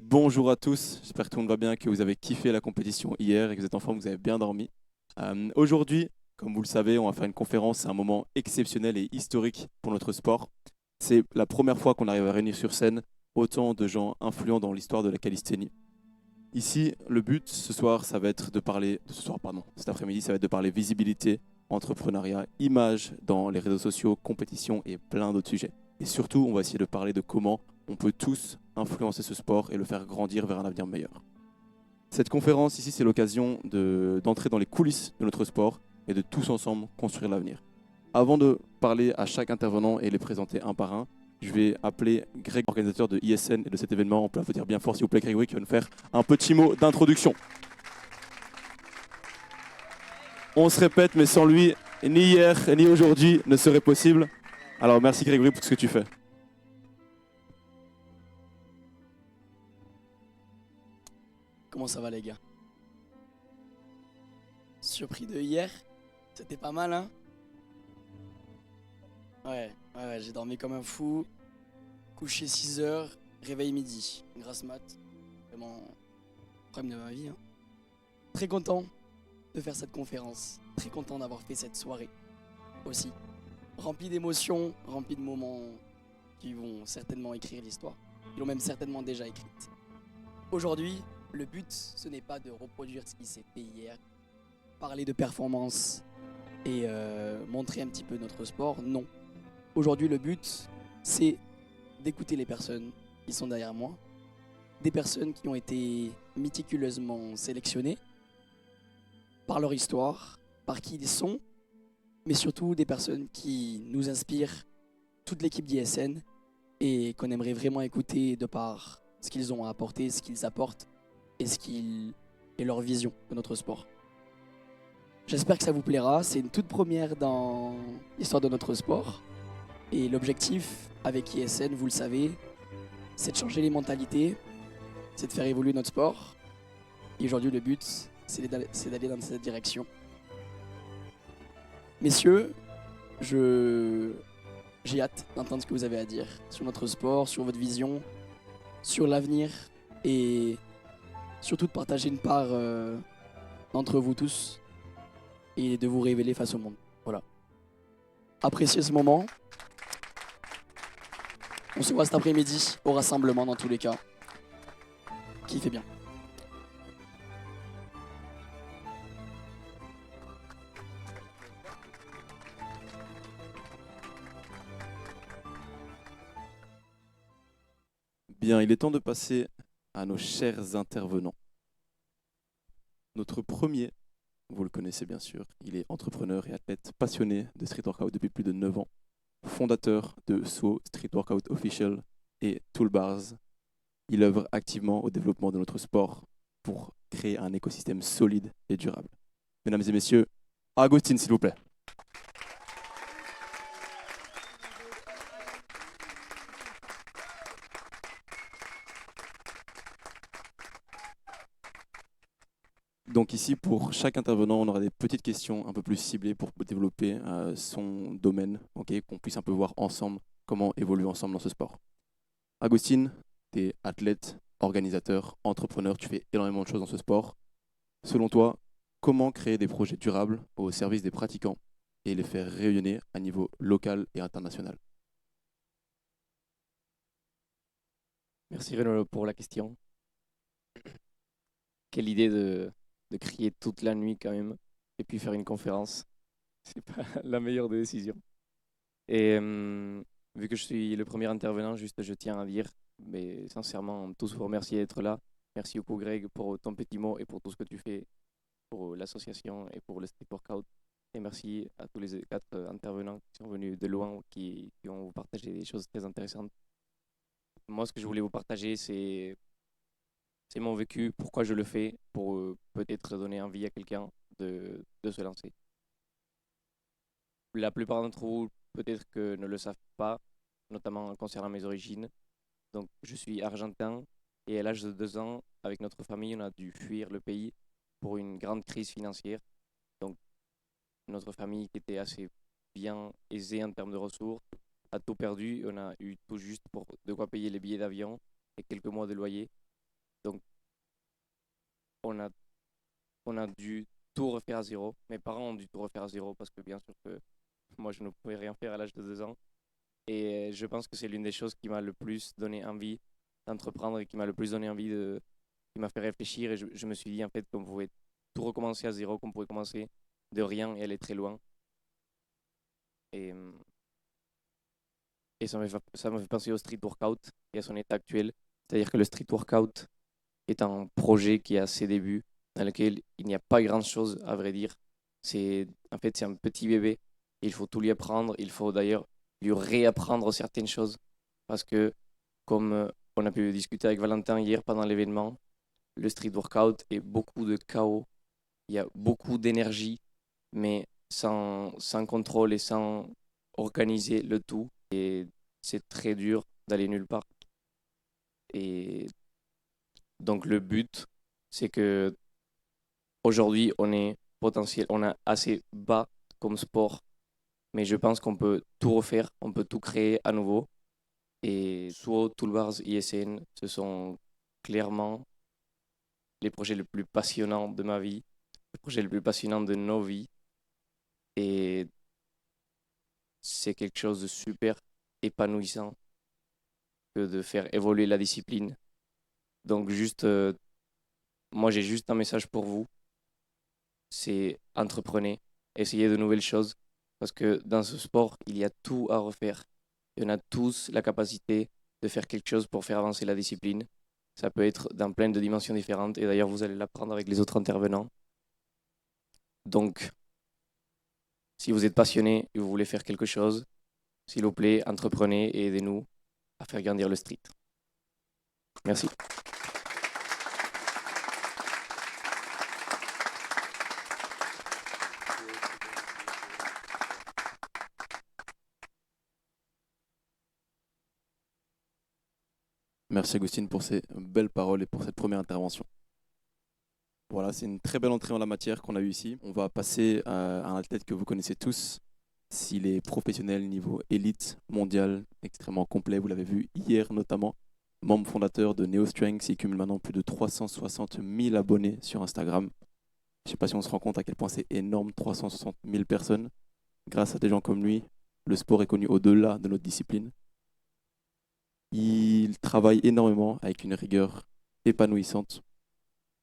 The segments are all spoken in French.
Bonjour à tous, j'espère que tout le monde va bien, que vous avez kiffé la compétition hier et que vous êtes en forme, que vous avez bien dormi. Aujourd'hui, comme vous le savez, on va faire une conférence, c'est un moment exceptionnel et historique pour notre sport. C'est la première fois qu'on arrive à réunir sur scène autant de gens influents dans l'histoire de la calisthénie. Ici, le but ce soir, ça va être de parler, ce soir, pardon, cet après-midi, ça va être de parler visibilité, entrepreneuriat, image dans les réseaux sociaux, compétition et plein d'autres sujets. Et surtout, on va essayer de parler de comment on peut tous influencer ce sport et le faire grandir vers un avenir meilleur. Cette conférence ici, c'est l'occasion d'entrer dans les coulisses de notre sport et de tous ensemble construire l'avenir. Avant de parler à chaque intervenant et les présenter un par un, je vais appeler Greg, organisateur de ISN et de cet événement. On peut applaudir bien fort, s'il vous plaît, Grégory, qui va nous faire un petit mot d'introduction. On se répète, mais sans lui, ni hier ni aujourd'hui ne serait possible. Alors merci Grégory pour tout ce que tu fais. Comment ça va les gars? Surpris de hier? C'était pas mal hein? Ouais, j'ai dormi comme un fou. Couché 6 heures, réveil midi. Grasse mat. Vraiment, problème de ma vie hein. Très content de faire cette conférence. Très content d'avoir fait cette soirée aussi. Rempli d'émotions, rempli de moments qui vont certainement écrire l'histoire. Ils l'ont même certainement déjà écrite. Aujourd'hui, le but, ce n'est pas de reproduire ce qui s'est fait hier, parler de performance et montrer un petit peu notre sport, non. Aujourd'hui, le but, c'est d'écouter les personnes qui sont derrière moi, des personnes qui ont été méticuleusement sélectionnées par leur histoire, par qui ils sont, mais surtout des personnes qui nous inspirent, toute l'équipe d'ISN, et qu'on aimerait vraiment écouter de par ce qu'ils ont à apporter, ce qu'ils apportent et leur vision de notre sport. J'espère que ça vous plaira, c'est une toute première dans l'histoire de notre sport. Et l'objectif avec ISN, vous le savez, c'est de changer les mentalités, c'est de faire évoluer notre sport. Et aujourd'hui, le but, c'est d'aller dans cette direction. Messieurs, j'ai hâte d'entendre ce que vous avez à dire sur notre sport, sur votre vision, sur l'avenir et surtout de partager une part d'entre vous tous et de vous révéler face au monde. Voilà. Appréciez ce moment. On se voit cet après-midi au rassemblement dans tous les cas. Kiffez bien. Bien, il est temps de passer à nos chers intervenants. Notre premier, vous le connaissez bien sûr, il est entrepreneur et athlète passionné de street workout depuis plus de 9 ans, fondateur de SWO Street Workout Official et Toolbars. Il œuvre activement au développement de notre sport pour créer un écosystème solide et durable. Mesdames et messieurs, Agustin, s'il vous plaît. Donc ici, pour chaque intervenant, on aura des petites questions un peu plus ciblées pour développer son domaine, okay, qu'on puisse un peu voir ensemble comment évoluer ensemble dans ce sport. Agustin, tu es athlète, organisateur, entrepreneur, tu fais énormément de choses dans ce sport. Selon toi, comment créer des projets durables au service des pratiquants et les faire rayonner à niveau local et international? Merci Renaud pour la question. Quelle idée de crier toute la nuit quand même et puis faire une conférence. C'est pas la meilleure des décisions. Et vu que je suis le premier intervenant, juste je tiens à dire, mais sincèrement, tous vous remercier d'être là. Merci beaucoup Greg pour ton petit mot et pour tout ce que tu fais pour l'association et pour le street workout. Et merci à tous les 4 intervenants qui sont venus de loin, qui ont partagé des choses très intéressantes. Moi, ce que je voulais vous partager, c'est mon vécu, pourquoi je le fais, pour peut-être donner envie à quelqu'un de se lancer. La plupart d'entre vous, peut-être que ne le savent pas, notamment concernant mes origines. Donc, je suis argentin et à l'âge de 2 ans, avec notre famille, on a dû fuir le pays pour une grande crise financière. Donc, notre famille, qui était assez bien aisée en termes de ressources, a tout perdu. On a eu tout juste pour de quoi payer les billets d'avion et quelques mois de loyer. Donc, on a, on a dû tout refaire à zéro. Mes parents ont dû tout refaire à zéro parce que bien sûr que moi, je ne pouvais rien faire à l'âge de 2 ans. Et je pense que c'est l'une des choses qui m'a le plus donné envie d'entreprendre et qui m'a le plus donné envie qui m'a fait réfléchir. Et je me suis dit en fait qu'on pouvait tout recommencer à zéro, qu'on pouvait commencer de rien et aller très loin. Et, ça m'a fait penser au street workout et à son état actuel. C'est-à-dire que le street workout est un projet qui est à ses débuts, dans lequel il n'y a pas grand-chose à vrai dire. En fait, c'est un petit bébé. Il faut tout lui apprendre. Il faut d'ailleurs lui réapprendre certaines choses. Parce que, comme on a pu discuter avec Valentin hier pendant l'événement, le street workout est beaucoup de chaos. Il y a beaucoup d'énergie, mais sans contrôle et sans organiser le tout. Et c'est très dur d'aller nulle part. Et donc le but, c'est que aujourd'hui, on est assez bas comme sport, mais je pense qu'on peut tout refaire, on peut tout créer à nouveau. Et SWO, Toolbars, ISN, ce sont clairement les projets les plus passionnants de ma vie, les projets les plus passionnants de nos vies. Et c'est quelque chose de super épanouissant que de faire évoluer la discipline. Donc moi j'ai juste un message pour vous, c'est entreprenez, essayez de nouvelles choses, parce que dans ce sport, il y a tout à refaire. Et on a tous la capacité de faire quelque chose pour faire avancer la discipline. Ça peut être dans plein de dimensions différentes, et d'ailleurs vous allez l'apprendre avec les autres intervenants. Donc, si vous êtes passionné et vous voulez faire quelque chose, s'il vous plaît, entreprenez et aidez-nous à faire grandir le street. Merci. Merci Agustine pour ces belles paroles et pour cette première intervention. Voilà, c'est une très belle entrée en la matière qu'on a eue ici. On va passer à un athlète que vous connaissez tous. S'il est professionnel, niveau élite, mondial, extrêmement complet, vous l'avez vu hier notamment. Membre fondateur de Neo Strength, il cumule maintenant plus de 360 000 abonnés sur Instagram. Je ne sais pas si on se rend compte à quel point c'est énorme, 360 000 personnes. Grâce à des gens comme lui, le sport est connu au-delà de notre discipline. Il travaille énormément avec une rigueur épanouissante,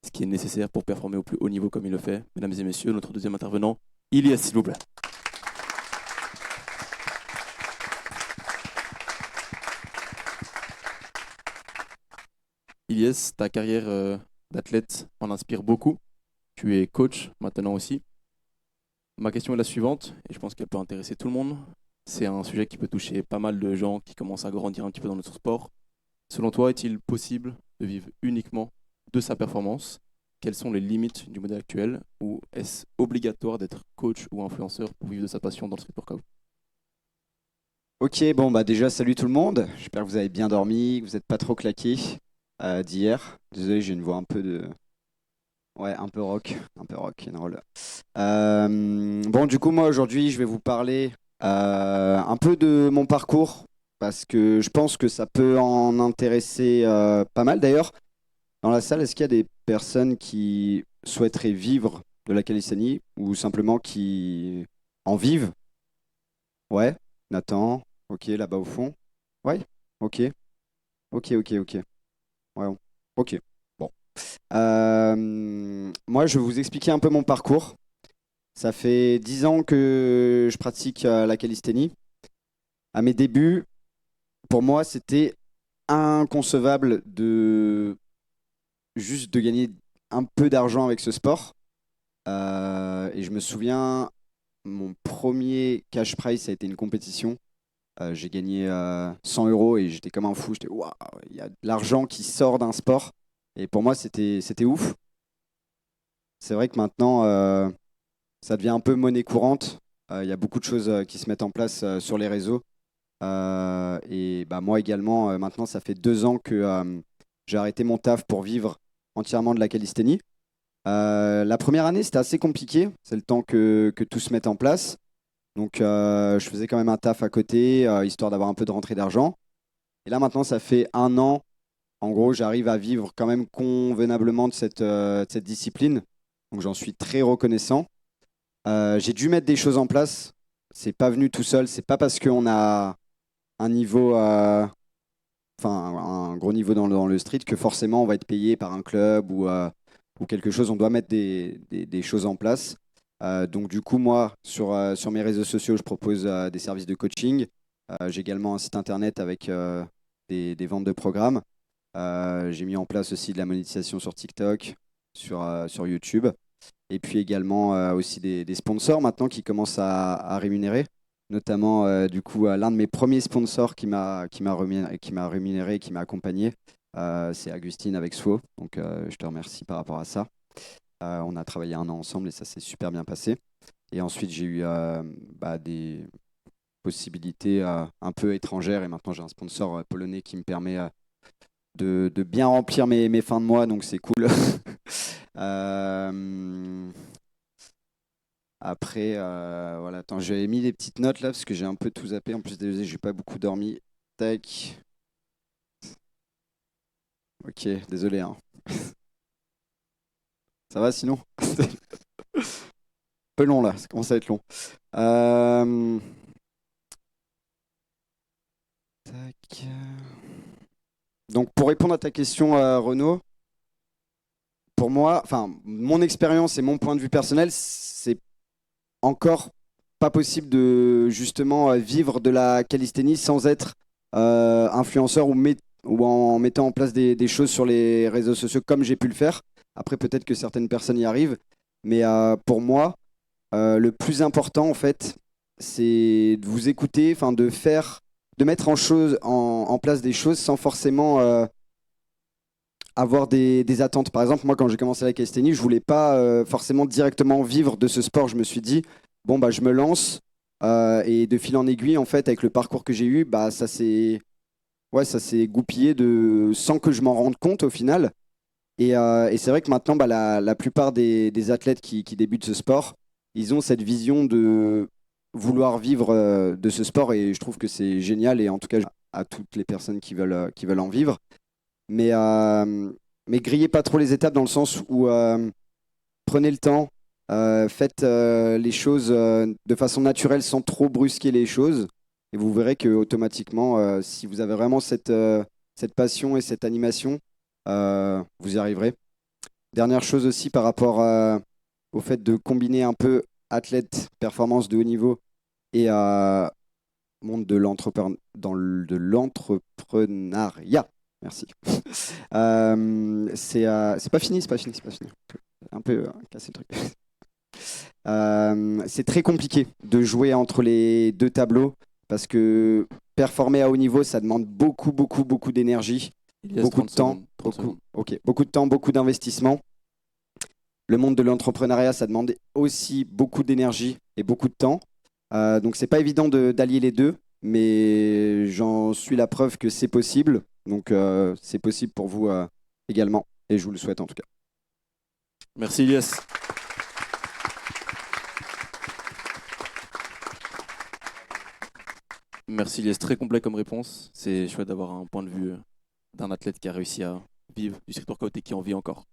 ce qui est nécessaire pour performer au plus haut niveau comme il le fait. Mesdames et messieurs, notre deuxième intervenant, Ilyes, s'il vous plaît. Ilyes, ta carrière d'athlète en inspire beaucoup. Tu es coach maintenant aussi. Ma question est la suivante, et je pense qu'elle peut intéresser tout le monde. C'est un sujet qui peut toucher pas mal de gens qui commencent à grandir un petit peu dans notre sport. Selon toi, est-il possible de vivre uniquement de sa performance? Quelles sont les limites du modèle actuel? Ou est-ce obligatoire d'être coach ou influenceur pour vivre de sa passion dans le street workout? Ok, bon bah déjà salut tout le monde. J'espère que vous avez bien dormi, que vous n'êtes pas trop claqués d'hier. Désolé, j'ai une voix un peu ouais, un peu rock and roll. Bon, du coup, moi aujourd'hui, je vais vous parler un peu de mon parcours parce que je pense que ça peut en intéresser pas mal. D'ailleurs, dans la salle, est-ce qu'il y a des personnes qui souhaiteraient vivre de la calisthénie ou simplement qui en vivent? Ouais, Nathan, ok, là-bas au fond. Ouais, ok, ok. Ouais, ok. Bon. Moi, je vais vous expliquer un peu mon parcours. Ça fait 10 ans que je pratique la calisthénie. À mes débuts, pour moi, c'était inconcevable de juste de gagner un peu d'argent avec ce sport. Et je me souviens, mon premier cash prize, ça a été une compétition. J'ai gagné 100 euros et j'étais comme un fou. J'étais waouh, il y a de l'argent qui sort d'un sport. Et pour moi, c'était ouf. C'est vrai que maintenant, ça devient un peu monnaie courante. Il y a beaucoup de choses qui se mettent en place sur les réseaux. Et bah, moi également, maintenant, ça fait 2 ans que j'ai arrêté mon taf pour vivre entièrement de la calisthénie. La première année, c'était assez compliqué. C'est le temps que tout se mette en place. Donc, je faisais quand même un taf à côté, histoire d'avoir un peu de rentrée d'argent. Et là, maintenant, ça fait 1 an En gros, j'arrive à vivre quand même convenablement de cette discipline. Donc j'en suis très reconnaissant. J'ai dû mettre des choses en place. C'est pas venu tout seul. C'est pas parce qu'on a un niveau, enfin un gros niveau dans le street que forcément on va être payé par un club ou quelque chose. On doit mettre des choses en place. Donc du coup, moi, sur mes réseaux sociaux, je propose des services de coaching. J'ai également un site internet avec des ventes de programmes. J'ai mis en place aussi de la monétisation sur TikTok, sur YouTube. Et puis également aussi des sponsors maintenant qui commencent à rémunérer. Notamment, du coup, l'un de mes premiers sponsors qui m'a rémunéré, qui m'a accompagné, c'est Agustine avec Swo. Donc, je te remercie par rapport à ça. On a travaillé 1 an ensemble et ça s'est super bien passé. Et ensuite, j'ai eu des possibilités un peu étrangères. Et maintenant, j'ai un sponsor polonais qui me permet de bien remplir mes fins de mois. Donc, c'est cool. Après, voilà, attends, j'avais mis des petites notes là parce que j'ai un peu tout zappé. En plus, désolé, j'ai pas beaucoup dormi. Tac. Ok, désolé, hein. Ça va sinon? Un peu long là, ça commence à être long. Tac. Donc, pour répondre à ta question, Renaud, pour moi, enfin, mon expérience et mon point de vue personnel, c'est encore pas possible de justement vivre de la calisthénie sans être influenceur ou en mettant en place des choses sur les réseaux sociaux comme j'ai pu le faire. Après, peut-être que certaines personnes y arrivent, mais pour moi, le plus important en fait, c'est de vous écouter, enfin de mettre en place des choses sans forcément avoir des attentes. Par exemple, moi, quand j'ai commencé la calisthénie, je voulais pas forcément directement vivre de ce sport. Je me suis dit, bon, bah, je me lance. Et de fil en aiguille, en fait, avec le parcours que j'ai eu, bah, ça s'est goupillé sans que je m'en rende compte au final. Et c'est vrai que maintenant, bah, la plupart des athlètes qui débutent ce sport, ils ont cette vision de vouloir vivre de ce sport. Et je trouve que c'est génial. Et en tout cas, à toutes les personnes qui veulent en vivre. Mais grillez pas trop les étapes dans le sens où prenez le temps, faites les choses de façon naturelle sans trop brusquer les choses. Et vous verrez que automatiquement, si vous avez vraiment cette passion et cette animation, vous y arriverez. Dernière chose aussi par rapport au fait de combiner un peu athlète, performance de haut niveau et monde de l'entrepreneuriat. Merci. C'est pas fini, c'est pas fini, c'est pas fini. Un peu cassé le truc. C'est très compliqué de jouer entre les deux tableaux parce que performer à haut niveau, ça demande beaucoup d'énergie, beaucoup de temps, beaucoup de temps, beaucoup d'investissement. Le monde de l'entrepreneuriat, ça demande aussi beaucoup d'énergie et beaucoup de temps. Donc c'est pas évident d'allier les deux, mais j'en suis la preuve que c'est possible. Donc c'est possible pour vous également, et je vous le souhaite en tout cas. Merci Ilyes. Merci Ilyes, très complet comme réponse. C'est chouette d'avoir un point de vue d'un athlète qui a réussi à vivre du street workout et qui en vit encore.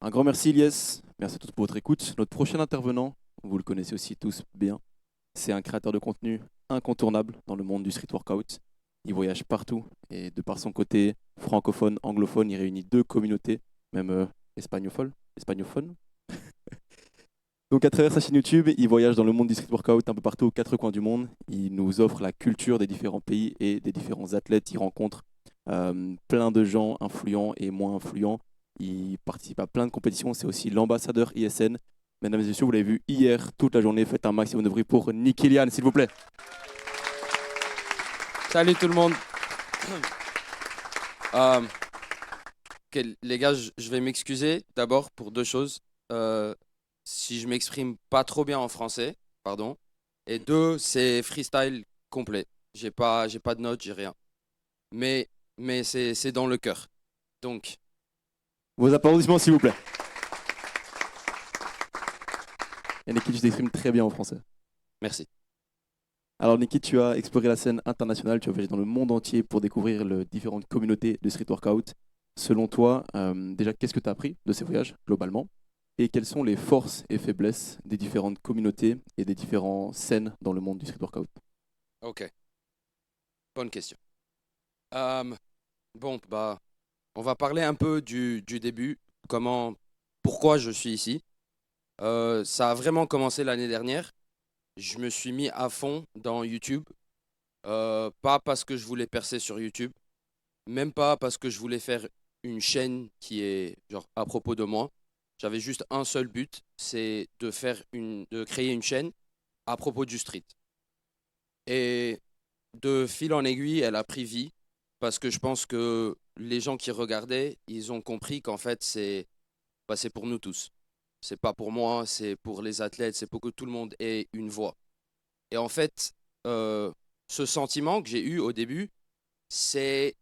Un grand merci Ilyes, merci à tous pour votre écoute. Notre prochain intervenant, vous le connaissez aussi tous bien, c'est un créateur de contenu incontournable dans le monde du street workout. Il voyage partout et de par son côté francophone, anglophone, il réunit 2 communautés, même espagnophones. Donc à travers sa chaîne YouTube, il voyage dans le monde du street workout un peu partout aux 4 coins du monde. Il nous offre la culture des différents pays et des différents athlètes. Il rencontre plein de gens influents et moins influents. Il participe à plein de compétitions. C'est aussi l'ambassadeur ISN. Mesdames et messieurs, vous l'avez vu hier, toute la journée, faites un maximum de bruit pour Nicky Lian, s'il vous plaît. Salut tout le monde. Ok, les gars, je vais m'excuser d'abord pour 2 choses. Si je m'exprime pas trop bien en français, pardon. Et 2, c'est freestyle complet. J'ai pas de notes, j'ai rien. Mais c'est dans le cœur. Donc, Vos applaudissements, s'il vous plaît. Et Nicky, tu t'exprimes très bien en français. merci. Alors Niki, tu as exploré la scène internationale, tu as voyagé dans le monde entier pour découvrir les différentes communautés de street workout. Selon toi, déjà, qu'est-ce que tu as appris de ces voyages globalement? Et quelles sont les forces et faiblesses des différentes communautés et des différentes scènes dans le monde du street workout? Ok, bonne question. Euh, bon, bah, on va parler un peu du début, pourquoi je suis ici. Ça a vraiment commencé l'année dernière. Je me suis mis à fond dans YouTube, pas parce que je voulais percer sur YouTube, même pas parce que je voulais faire une chaîne qui est genre à propos de moi. J'avais juste un seul but, c'est de créer une chaîne à propos du street. Et de fil en aiguille, elle a pris vie parce que je pense que les gens qui regardaient, ils ont compris qu'en fait, c'est pour nous tous. C'est pas pour moi, c'est pour les athlètes, c'est pour que tout le monde ait une voix. Et en fait, euh, ce sentiment que j'ai eu au début, c'est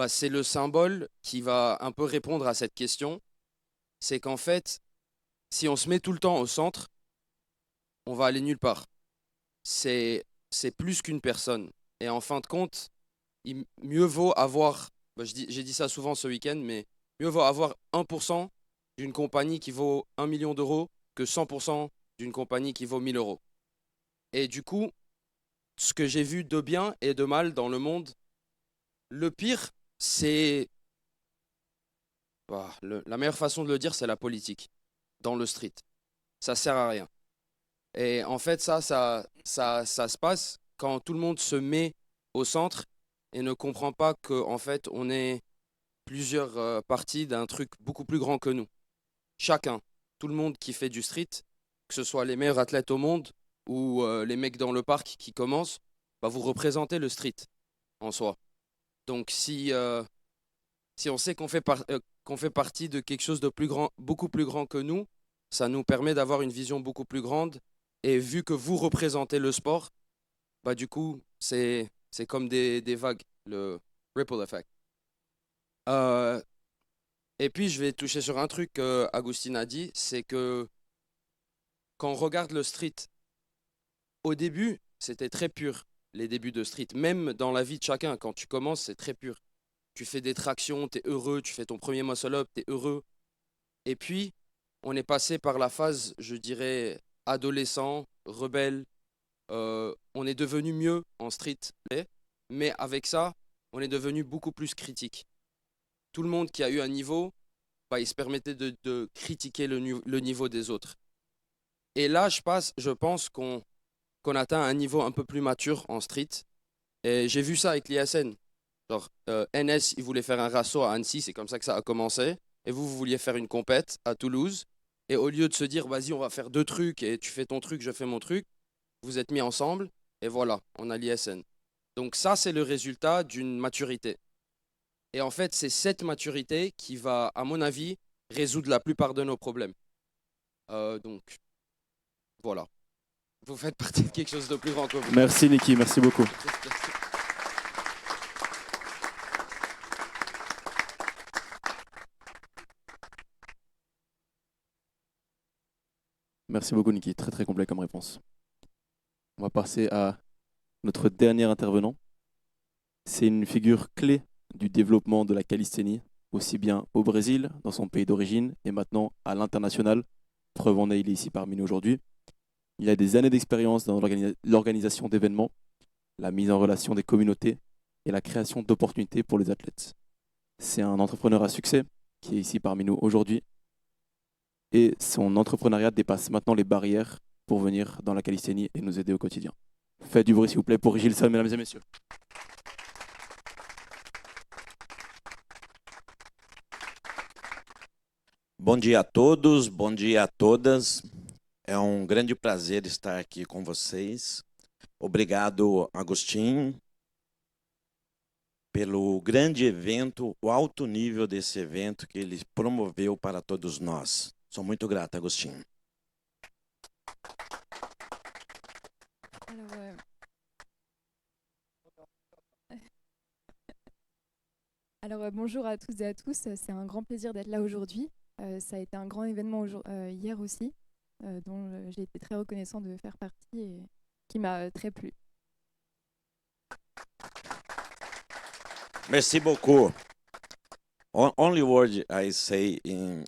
c'est le symbole qui va un peu répondre à cette question. C'est qu'en fait, si on se met tout le temps au centre, on va aller nulle part. C'est plus qu'une personne. Et en fin de compte, mieux vaut avoir, j'ai dit ça souvent ce week-end, mais mieux vaut avoir 1% d'une compagnie qui vaut 1 million d'euros que 100% d'une compagnie qui vaut 1 000 euros. Et du coup, ce que j'ai vu de bien et de mal dans le monde, le pire, c'est... la meilleure façon de le dire, c'est la politique dans le street. Ça sert à rien. Et en fait, ça se passe quand tout le monde se met au centre et ne comprend pas qu'en fait, on est plusieurs parties d'un truc beaucoup plus grand que nous. Chacun, tout le monde qui fait du street, que ce soit les meilleurs athlètes au monde ou les mecs dans le parc qui commencent, vous représentez le street en soi. Donc si on sait qu'on fait partie de quelque chose de plus grand, beaucoup plus grand que nous, ça nous permet d'avoir une vision beaucoup plus grande. Et vu que vous représentez le sport, du coup, c'est comme des vagues, le ripple effect. Euh, et puis, je vais toucher sur un truc qu'Agustin a dit, c'est que quand on regarde le street, au début, c'était très pur, les débuts de street. Même dans la vie de chacun, quand tu commences, c'est très pur. Tu fais des tractions, tu es heureux, tu fais ton premier muscle-up, tu es heureux. Et puis, on est passé par la phase, je dirais, adolescent, rebelle. On est devenu mieux en street, mais avec ça, on est devenu beaucoup plus critique. Tout le monde qui a eu un niveau, il se permettait de critiquer le niveau des autres. Et là, je pense qu'on atteint un niveau un peu plus mature en street. Et j'ai vu ça avec l'ISN. Genre, NS, il voulait faire un rasso à Annecy, c'est comme ça que ça a commencé. Et vous vouliez faire une compète à Toulouse. Et au lieu de se dire, vas-y, on va faire deux trucs et tu fais ton truc, je fais mon truc, vous êtes mis ensemble et voilà, on a l'ISN. Donc ça, c'est le résultat d'une maturité. Et en fait, c'est cette maturité qui va, à mon avis, résoudre la plupart de nos problèmes. Donc, voilà. Vous faites partie de quelque chose de plus grand que vous. Merci Niki, merci beaucoup. Merci beaucoup Niki, très très complet comme réponse. On va passer à notre dernier intervenant. C'est une figure clé du développement de la calisthénie, aussi bien au Brésil, dans son pays d'origine, et maintenant à l'international. Preuve en est, il est ici parmi nous aujourd'hui. Il a des années d'expérience dans l'organisation d'événements, la mise en relation des communautés et la création d'opportunités pour les athlètes. C'est un entrepreneur à succès qui est ici parmi nous aujourd'hui. Et son entrepreneuriat dépasse maintenant les barrières pour venir dans la calisthénie et nous aider au quotidien. Faites du bruit s'il vous plaît pour Gilson, mesdames et messieurs. Bom dia a todos, bom dia a todas. É um grande prazer estar aqui com vocês. Obrigado, Agostinho, pelo grande evento, o alto nível desse evento que ele promoveu para todos nós. Sou muito grato, Agostinho. Bonjour à toutes et à tous, c'est un grand plaisir d'être là aujourd'hui. Ça a été un grand événement hier aussi, dont j'ai été très reconnaissant de faire partie et qui m'a très plu. Merci beaucoup. Only word I say in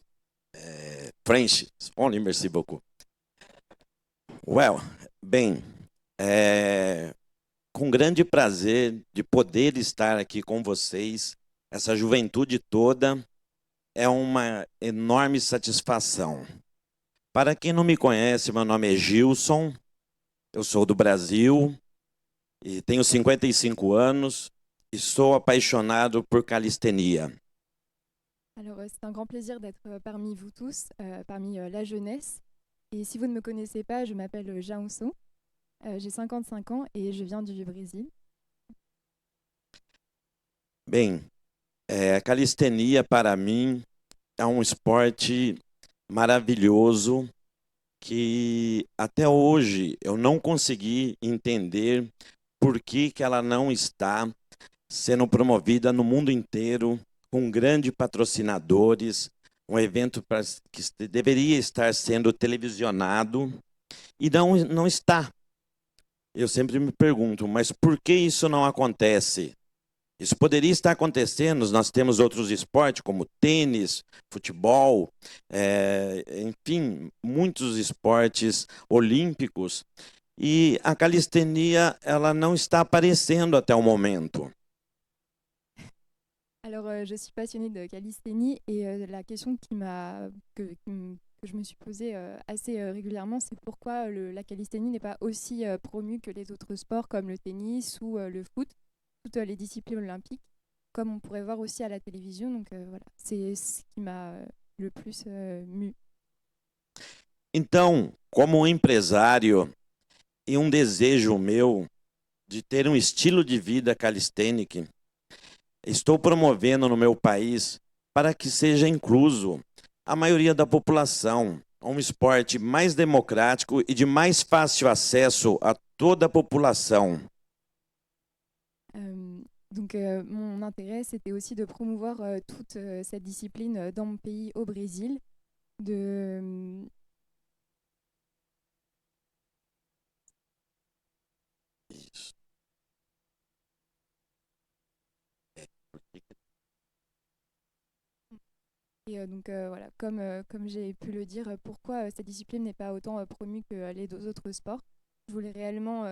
French. Only merci beaucoup. Well, bem, com grande prazer de poder estar aqui com vocês, essa juventude toda, é uma enorme satisfação. Para quem não me conhece, meu nome é Gilson, eu sou do Brasil e tenho 55 anos e sou apaixonado por calistenia. Alors, c'est un grand plaisir d'être parmi vous tous, parmi la jeunesse. Et si vous ne me connaissez pas, je m'appelle Jaunso, j'ai 55 ans et je viens du Brésil. Bem, a calistenia para mim é um esporte maravilhoso que até hoje eu não consegui entender por que ela não está sendo promovida no mundo inteiro com grandes patrocinadores, um evento que deveria estar sendo televisionado e não está. Eu sempre me pergunto, mas por que isso não acontece? Isso poderia estar acontecendo, nós temos outros esportes como tênis, futebol, enfim, muitos esportes olímpicos, e a calistenia ela não está aparecendo até o momento. Alors, je suis passionnée de calisthénie et la question que je me suis posée assez régulièrement, c'est pourquoi la calisthénie n'est pas aussi promue que les autres sports comme le tennis ou le foot, toutes les disciplines olympiques, comme on pourrait voir aussi à la télévision. Donc voilà, c'est ce qui m'a le plus mue. Então, como um empresário e um desejo meu de ter um estilo de vida calistênico, estou promovendo no meu país para que seja incluso a maioria da população, um esporte mais democrático e de mais fácil acesso a toda a população. Donc mon intérêt, c'était aussi de promouvoir toute cette discipline dans mon pays, au Brésil, Et donc voilà, comme j'ai pu le dire, pourquoi cette discipline n'est pas autant promue que les deux autres sports. Je voulais réellement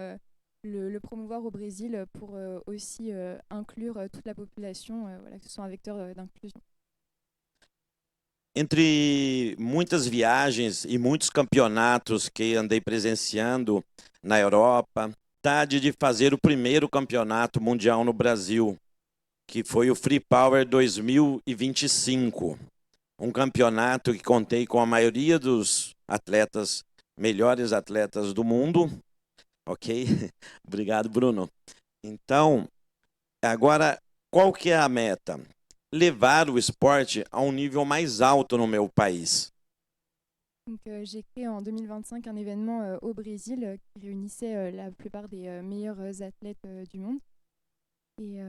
le promouvoir au Brésil pour aussi inclure toute la population, voilà, que ce soit un vecteur d'inclusion. Entre muitas viagens e muitos campeonatos que andei presenciando na Europa, vontade de fazer o primeiro campeonato mundial no Brasil, que foi o Free Power 2025. Um campeonato que contei com a maioria dos atletas, melhores atletas do mundo. Ok? Obrigado, Bruno. Então, agora, qual que é a meta? Levar o esporte a um nível mais alto no meu país. Donc, j'ai créé en 2025 un événement au Brésil qui réunissait la plupart des meilleurs athlètes du monde. Et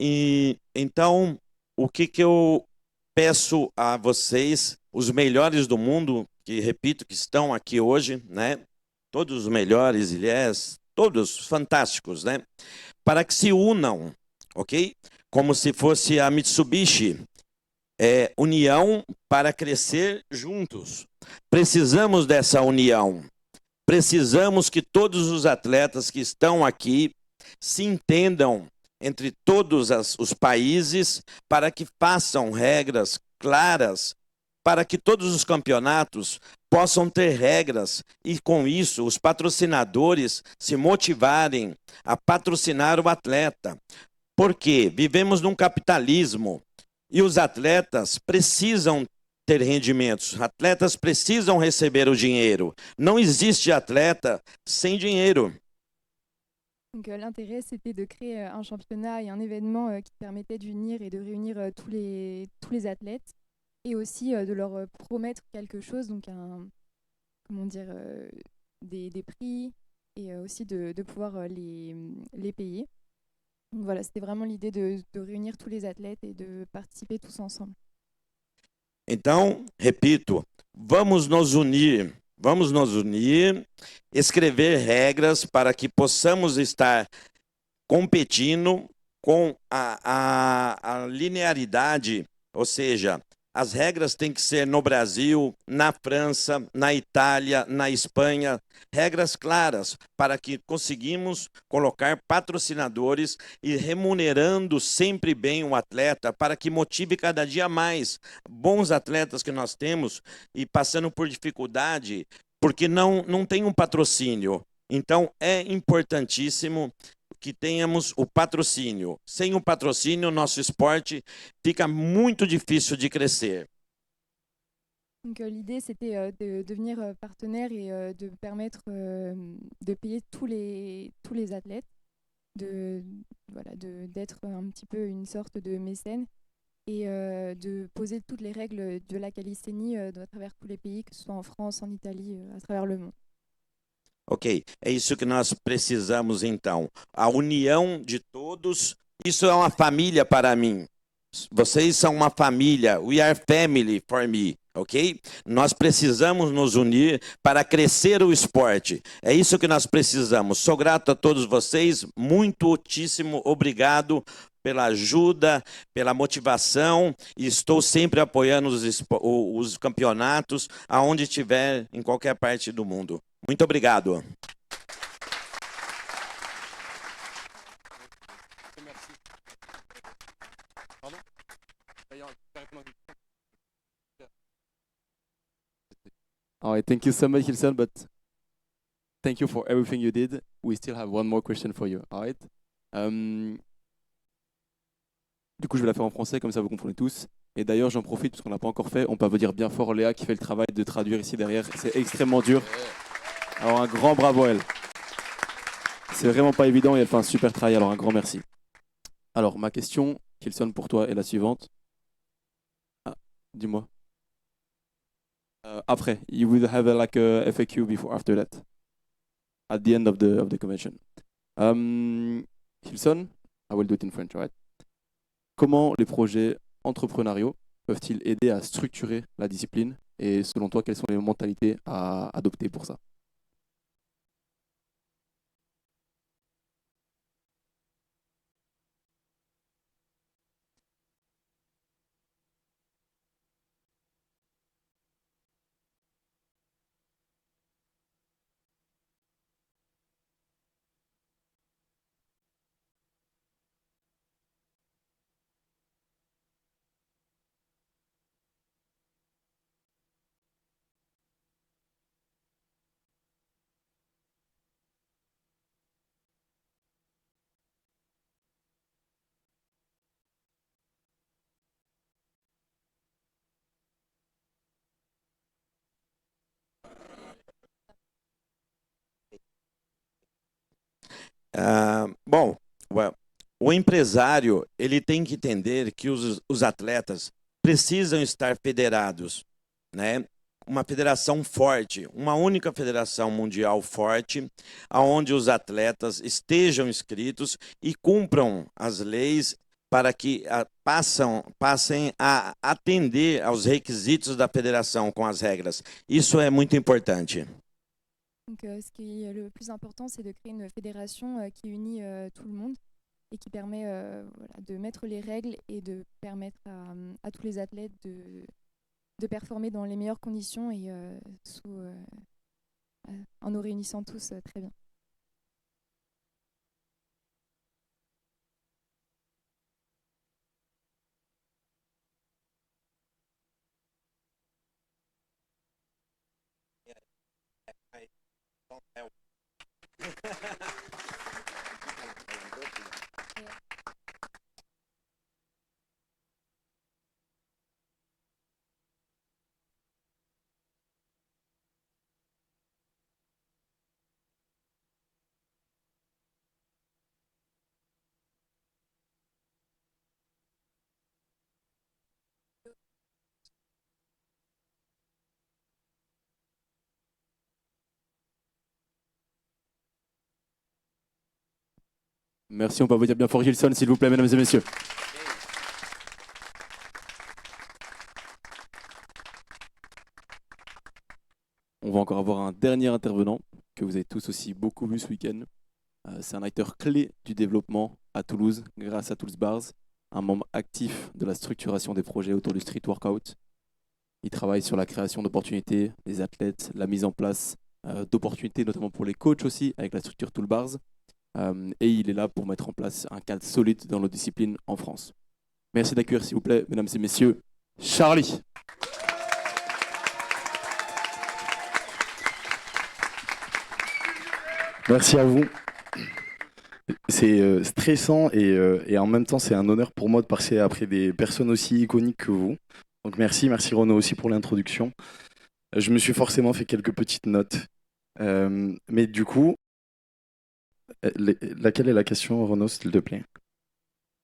E então, o que eu peço a vocês, os melhores do mundo, que repito que estão aqui hoje, né? Todos os melhores, yes, todos fantásticos, né? Para que se unam, ok? Como se fosse a Mitsubishi, união para crescer juntos. Precisamos dessa união. Precisamos que todos os atletas que estão aqui se entendam entre todos os países para que façam regras claras, para que todos os campeonatos possam ter regras e, com isso, os patrocinadores se motivarem a patrocinar o atleta. Porque vivemos num capitalismo e os atletas precisam ter rendimentos, atletas precisam receber o dinheiro. Não existe atleta sem dinheiro. Donc l'intérêt, c'était de créer un championnat et un événement qui permettait d'unir et de réunir tous les athlètes et aussi de leur promettre quelque chose, donc des prix et aussi de pouvoir les payer. Donc voilà, c'était vraiment l'idée de réunir tous les athlètes et de participer tous ensemble. Então, repito, vamos nos unir, vamos nos unir, escrever regras para que possamos estar competindo com a linearidade, ou seja, as regras têm que ser no Brasil, na França, na Itália, na Espanha, regras claras para que conseguimos colocar patrocinadores e remunerando sempre bem o atleta para que motive cada dia mais bons atletas que nós temos e passando por dificuldade, porque não tem um patrocínio. Então é importantíssimo que tenhamos o patrocínio. Sem o patrocínio, nosso esporte fica muito difícil de crescer. Donc l'idée c'était de devenir partenaire et de permettre de payer tous les athlètes, d'être un petit peu une sorte de mécène et de poser toutes les règles de la calisthénie à travers tous les pays, que ce soit en France, en Italie, à travers le monde. Ok, é isso que nós precisamos então. A união de todos, isso é uma família para mim. Vocês são uma família. We are family for me, ok? Nós precisamos nos unir para crescer o esporte. É isso que nós precisamos. Sou grato a todos vocês. Muitíssimo obrigado pela ajuda, pela motivação. E estou sempre apoiando os campeonatos, aonde estiver, em qualquer parte do mundo. Muito obrigado. All right, thank you so much, Hilson, but thank you for everything you did. We still have one more question for you. All right. Du coup, je vais la faire en français, comme ça vous comprenez tous. Et d'ailleurs, j'en profite, parce qu'on n'a pas encore fait, on peut vous dire bien fort Léa qui fait le travail de traduire ici derrière. C'est extrêmement dur. Alors un grand bravo à elle. C'est vraiment pas évident et elle fait un super travail, alors un grand merci. Alors ma question, Hilson, pour toi est la suivante. Ah, dis-moi. Après, you will have like a FAQ before after that, at the end of the convention. Hilson, I will do it in French, right? Comment les projets entrepreneuriaux peuvent-ils aider à structurer la discipline et selon toi, quelles sont les mentalités à adopter pour ça? Bom, o empresário ele tem que entender que os atletas precisam estar federados, né? Uma federação forte, uma única federação mundial forte, aonde os atletas estejam inscritos e cumpram as leis para que passem a atender aos requisitos da federação com as regras. Isso é muito importante. Donc, ce qui est le plus important, c'est de créer une fédération qui unit tout le monde et qui permet de mettre les règles et de permettre à tous les athlètes de performer dans les meilleures conditions et en nous réunissant tous très bien. Merci, on peut vous dire bien fort Hilson, s'il vous plaît, mesdames et messieurs. On va encore avoir un dernier intervenant que vous avez tous aussi beaucoup vu ce week-end. C'est un acteur clé du développement à Toulouse grâce à Toulouse Bars, un membre actif de la structuration des projets autour du street workout. Il travaille sur la création d'opportunités des athlètes, la mise en place d'opportunités notamment pour les coachs aussi avec la structure Toulouse Bars. Et il est là pour mettre en place un cadre solide dans nos disciplines en France. Merci d'accueillir s'il vous plaît, mesdames et messieurs, Charlie. Merci à vous. C'est stressant et en même temps c'est un honneur pour moi de passer après des personnes aussi iconiques que vous. Donc merci Renaud aussi pour l'introduction. Je me suis forcément fait quelques petites notes. Mais du coup, laquelle est la question Renaud s'il te plaît?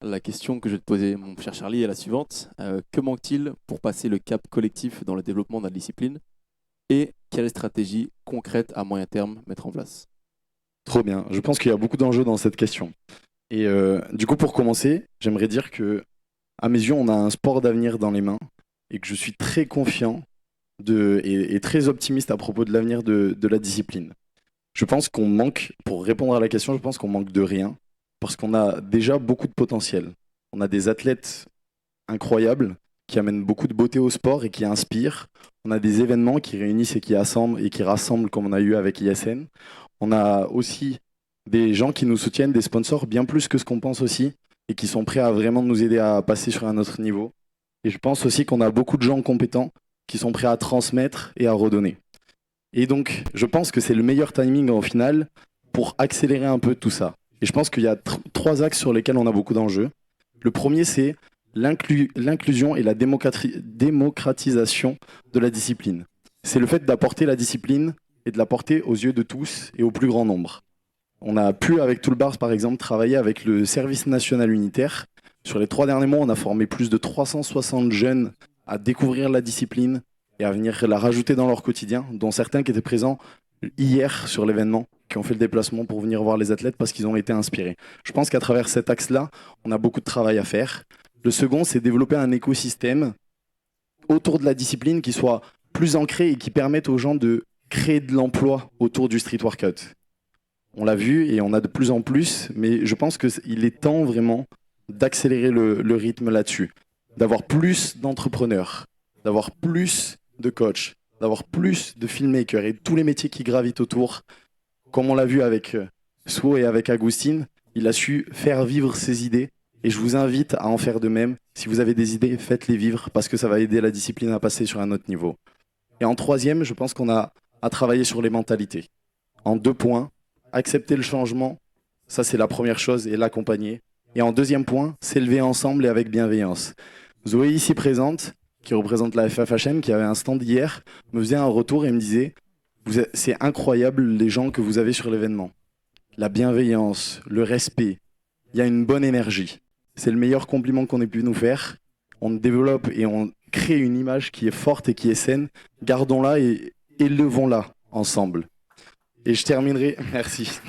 La question que je vais te poser, mon cher Charlie, est la suivante. Que manque-t-il pour passer le cap collectif dans le développement de la discipline? Et quelle stratégie concrète à moyen terme mettre en place? Trop bien. Je pense qu'il y a beaucoup d'enjeux dans cette question. Et du coup, pour commencer, j'aimerais dire que, à mes yeux, on a un sport d'avenir dans les mains et que je suis très confiant et très optimiste à propos de l'avenir de la discipline. Je pense qu'on manque, pour répondre à la question, je pense qu'on manque de rien parce qu'on a déjà beaucoup de potentiel. On a des athlètes incroyables qui amènent beaucoup de beauté au sport et qui inspirent. On a des événements qui réunissent et qui assemblent et qui rassemblent comme on a eu avec ISN. On a aussi des gens qui nous soutiennent, des sponsors bien plus que ce qu'on pense aussi et qui sont prêts à vraiment nous aider à passer sur un autre niveau. Et je pense aussi qu'on a beaucoup de gens compétents qui sont prêts à transmettre et à redonner. Et donc, je pense que c'est le meilleur timing au final pour accélérer un peu tout ça. Et je pense qu'il y a trois axes sur lesquels on a beaucoup d'enjeux. Le premier, c'est l'inclusion et la démocratisation de la discipline. C'est le fait d'apporter la discipline et de la porter aux yeux de tous et au plus grand nombre. On a pu, avec Toulouse Bars par exemple, travailler avec le service national unitaire. Sur les 3 derniers mois, on a formé plus de 360 jeunes à découvrir la discipline et à venir la rajouter dans leur quotidien, dont certains qui étaient présents hier sur l'événement, qui ont fait le déplacement pour venir voir les athlètes parce qu'ils ont été inspirés. Je pense qu'à travers cet axe-là, on a beaucoup de travail à faire. Le second, c'est développer un écosystème autour de la discipline qui soit plus ancré et qui permette aux gens de créer de l'emploi autour du street workout. On l'a vu et on a de plus en plus, mais je pense qu'il est temps vraiment d'accélérer le rythme là-dessus, d'avoir plus d'entrepreneurs, d'avoir plus de coachs, d'avoir plus de filmmakers et tous les métiers qui gravitent autour. Comme on l'a vu avec Swo et avec Agustin, il a su faire vivre ses idées et je vous invite à en faire de même. Si vous avez des idées, faites-les vivre parce que ça va aider la discipline à passer sur un autre niveau. Et en troisième, je pense qu'on a à travailler sur les mentalités. En 2 points, accepter le changement, ça c'est la première chose, et l'accompagner. Et en deuxième point, s'élever ensemble et avec bienveillance. Zoé, ici présente, qui représente la FFHM, qui avait un stand hier, me faisait un retour et me disait « C'est incroyable les gens que vous avez sur l'événement. La bienveillance, le respect, il y a une bonne énergie. C'est le meilleur compliment qu'on ait pu nous faire. On développe et on crée une image qui est forte et qui est saine. Gardons-la et élevons-la ensemble. » Et je terminerai... Merci.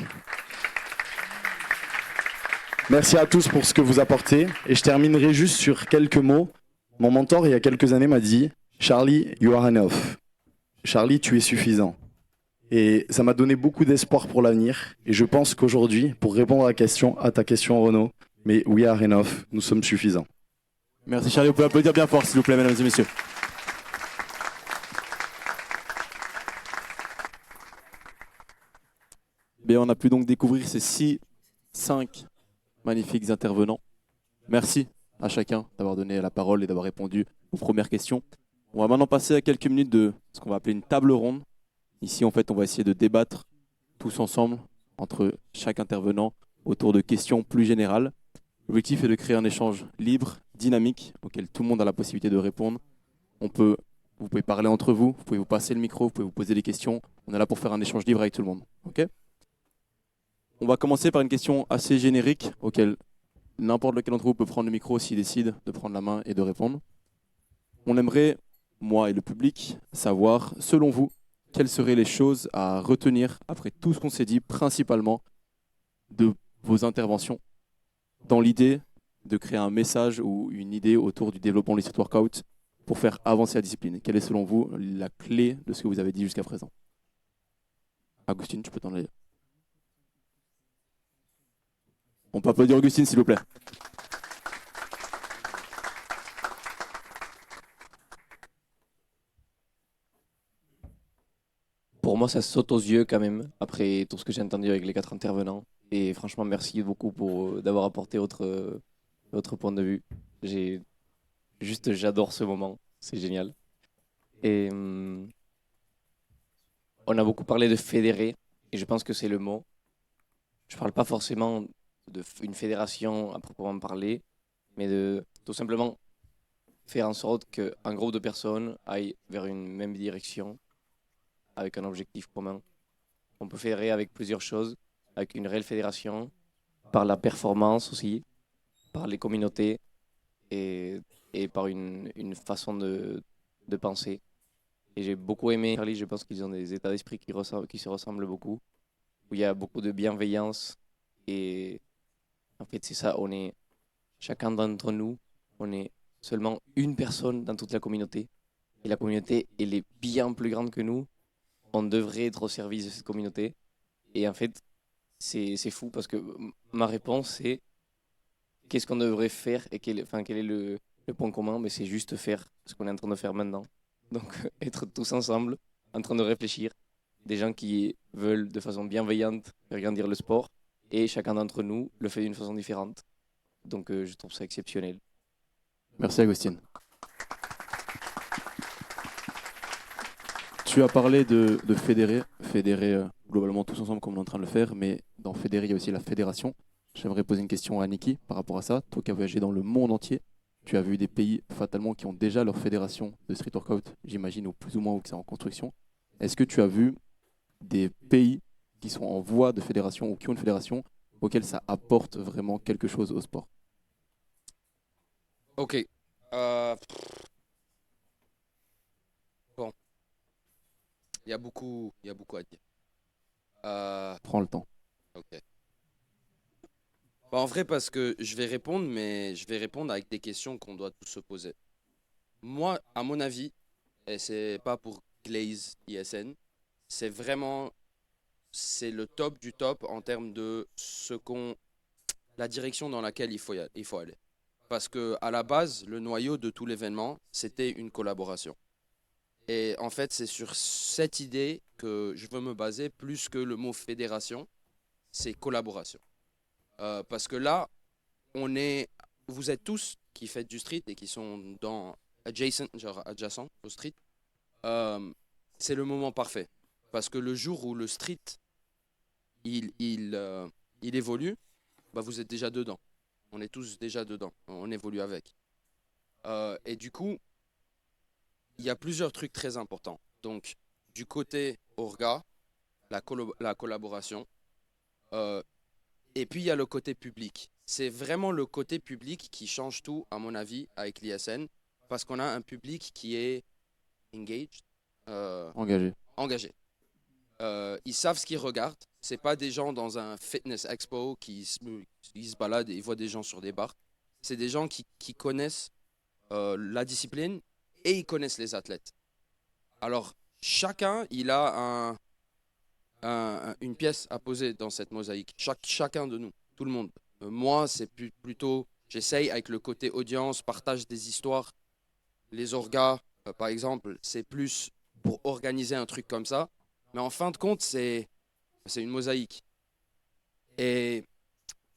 Merci à tous pour ce que vous apportez. Et je terminerai juste sur quelques mots. Mon mentor, il y a quelques années, m'a dit « Charlie, you are enough. Charlie, tu es suffisant. » Et ça m'a donné beaucoup d'espoir pour l'avenir. Et je pense qu'aujourd'hui, pour répondre à ta question, Renaud, mais we are enough, nous sommes suffisants. Merci Charlie, vous pouvez applaudir bien fort s'il vous plaît, mesdames et messieurs. Bien, on a pu donc découvrir ces 5 magnifiques intervenants. Merci à chacun d'avoir donné la parole et d'avoir répondu aux premières questions. On va maintenant passer à quelques minutes de ce qu'on va appeler une table ronde. Ici, en fait, on va essayer de débattre tous ensemble entre chaque intervenant autour de questions plus générales. L'objectif est de créer un échange libre, dynamique, auquel tout le monde a la possibilité de répondre. Vous pouvez parler entre vous, vous pouvez vous passer le micro, vous pouvez vous poser des questions. On est là pour faire un échange libre avec tout le monde. Okay ? On va commencer par une question assez générique auquel n'importe lequel d'entre vous peut prendre le micro s'il décide de prendre la main et de répondre. On aimerait, moi et le public, savoir, selon vous, quelles seraient les choses à retenir après tout ce qu'on s'est dit, principalement de vos interventions, dans l'idée de créer un message ou une idée autour du développement du street workout pour faire avancer la discipline. Quelle est selon vous la clé de ce que vous avez dit jusqu'à présent? Agustine, tu peux t'en aller. On peut applaudir Augustine, s'il vous plaît. Pour moi, ça saute aux yeux quand même, après tout ce que j'ai entendu avec les 4 intervenants. Et franchement, merci beaucoup d'avoir apporté votre point de vue. J'adore ce moment, c'est génial. Et on a beaucoup parlé de fédérer, et je pense que c'est le mot. Je ne parle pas forcément d'une fédération à proprement parler, mais de tout simplement faire en sorte qu'un groupe de personnes aille vers une même direction, avec un objectif commun. On peut fédérer avec plusieurs choses, avec une réelle fédération, par la performance aussi, par les communautés et par une façon de penser. Et j'ai beaucoup aimé Charlie, je pense qu'ils ont des états d'esprit qui se ressemblent beaucoup, où il y a beaucoup de bienveillance. Et en fait, c'est ça, on est chacun d'entre nous, on est seulement une personne dans toute la communauté. Et la communauté, elle est bien plus grande que nous. On devrait être au service de cette communauté. Et en fait, c'est fou parce que ma réponse, c'est qu'est-ce qu'on devrait faire et quel est le point commun? Mais c'est juste faire ce qu'on est en train de faire maintenant. Donc, être tous ensemble, en train de réfléchir. Des gens qui veulent de façon bienveillante faire grandir le sport. Et chacun d'entre nous le fait d'une façon différente. Donc, je trouve ça exceptionnel. Merci, Agustine. Tu as parlé de fédérer, globalement tous ensemble comme on est en train de le faire, mais dans fédérer, il y a aussi la fédération. J'aimerais poser une question à Niki par rapport à ça. Toi qui as voyagé dans le monde entier, tu as vu des pays fatalement qui ont déjà leur fédération de street workout, j'imagine, ou plus ou moins, ou que c'est en construction. Est-ce que tu as vu des pays qui sont en voie de fédération ou qui ont une fédération auxquels ça apporte vraiment quelque chose au sport? Ok. Bon. Il y a beaucoup à dire. Prends le temps. Ok. Bah, en vrai, parce que je vais répondre, mais je vais répondre avec des questions qu'on doit tous se poser. Moi, à mon avis, et c'est pas pour glaze ISN, c'est vraiment le top du top en termes de la direction dans laquelle il faut aller. Parce que à la base, le noyau de tout l'événement, c'était une collaboration. Et en fait, c'est sur cette idée que je veux me baser plus que le mot fédération, c'est collaboration. Parce que là, vous êtes tous qui faites du street et qui sont adjacent au street. C'est le moment parfait. Parce que le jour où le street, il évolue, bah vous êtes déjà dedans. On est tous déjà dedans. On évolue avec. Et du coup, il y a plusieurs trucs très importants. Donc, du côté Orga, la collaboration, et puis il y a le côté public. C'est vraiment le côté public qui change tout, à mon avis, avec l'ISN, parce qu'on a un public qui est engaged, engagé. Ils savent ce qu'ils regardent. C'est pas des gens dans un fitness expo qui se baladent et ils voient des gens sur des bars. C'est des gens qui connaissent la discipline et ils connaissent les athlètes. Alors, chacun, il a une pièce à poser dans cette mosaïque. Chacun de nous, tout le monde. Moi, c'est plutôt, j'essaye avec le côté audience, partage des histoires. Les orgas, par exemple, c'est plus pour organiser un truc comme ça. Mais en fin de compte, c'est une mosaïque. Et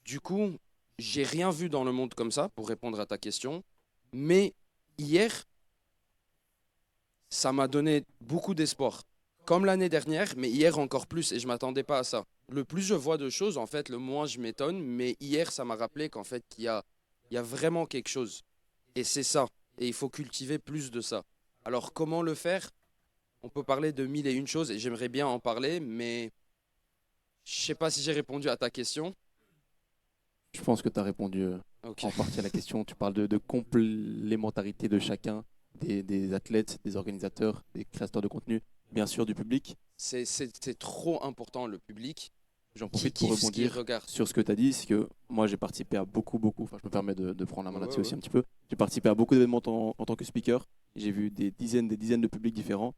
du coup, j'ai rien vu dans le monde comme ça, pour répondre à ta question. Mais hier, ça m'a donné beaucoup d'espoir. Comme l'année dernière, mais hier encore plus, et je ne m'attendais pas à ça. Le plus je vois de choses, en fait, le moins je m'étonne, mais hier, ça m'a rappelé qu'en fait, il y a vraiment quelque chose. Et c'est ça. Et il faut cultiver plus de ça. Alors, comment le faire? On peut parler de 1001 choses, et j'aimerais bien en parler, mais je ne sais pas si j'ai répondu à ta question. Je pense que tu as répondu en partie à la question. Tu parles de complémentarité de chacun, des athlètes, des organisateurs, des créateurs de contenu, bien sûr du public. C'est trop important, le public. J'en profite pour rebondir sur ce que tu as dit, c'est que moi j'ai participé à beaucoup, enfin je me permets de prendre la main là-dessus aussi un petit peu. J'ai participé à beaucoup d'événements en tant que speaker, j'ai vu des dizaines de publics différents,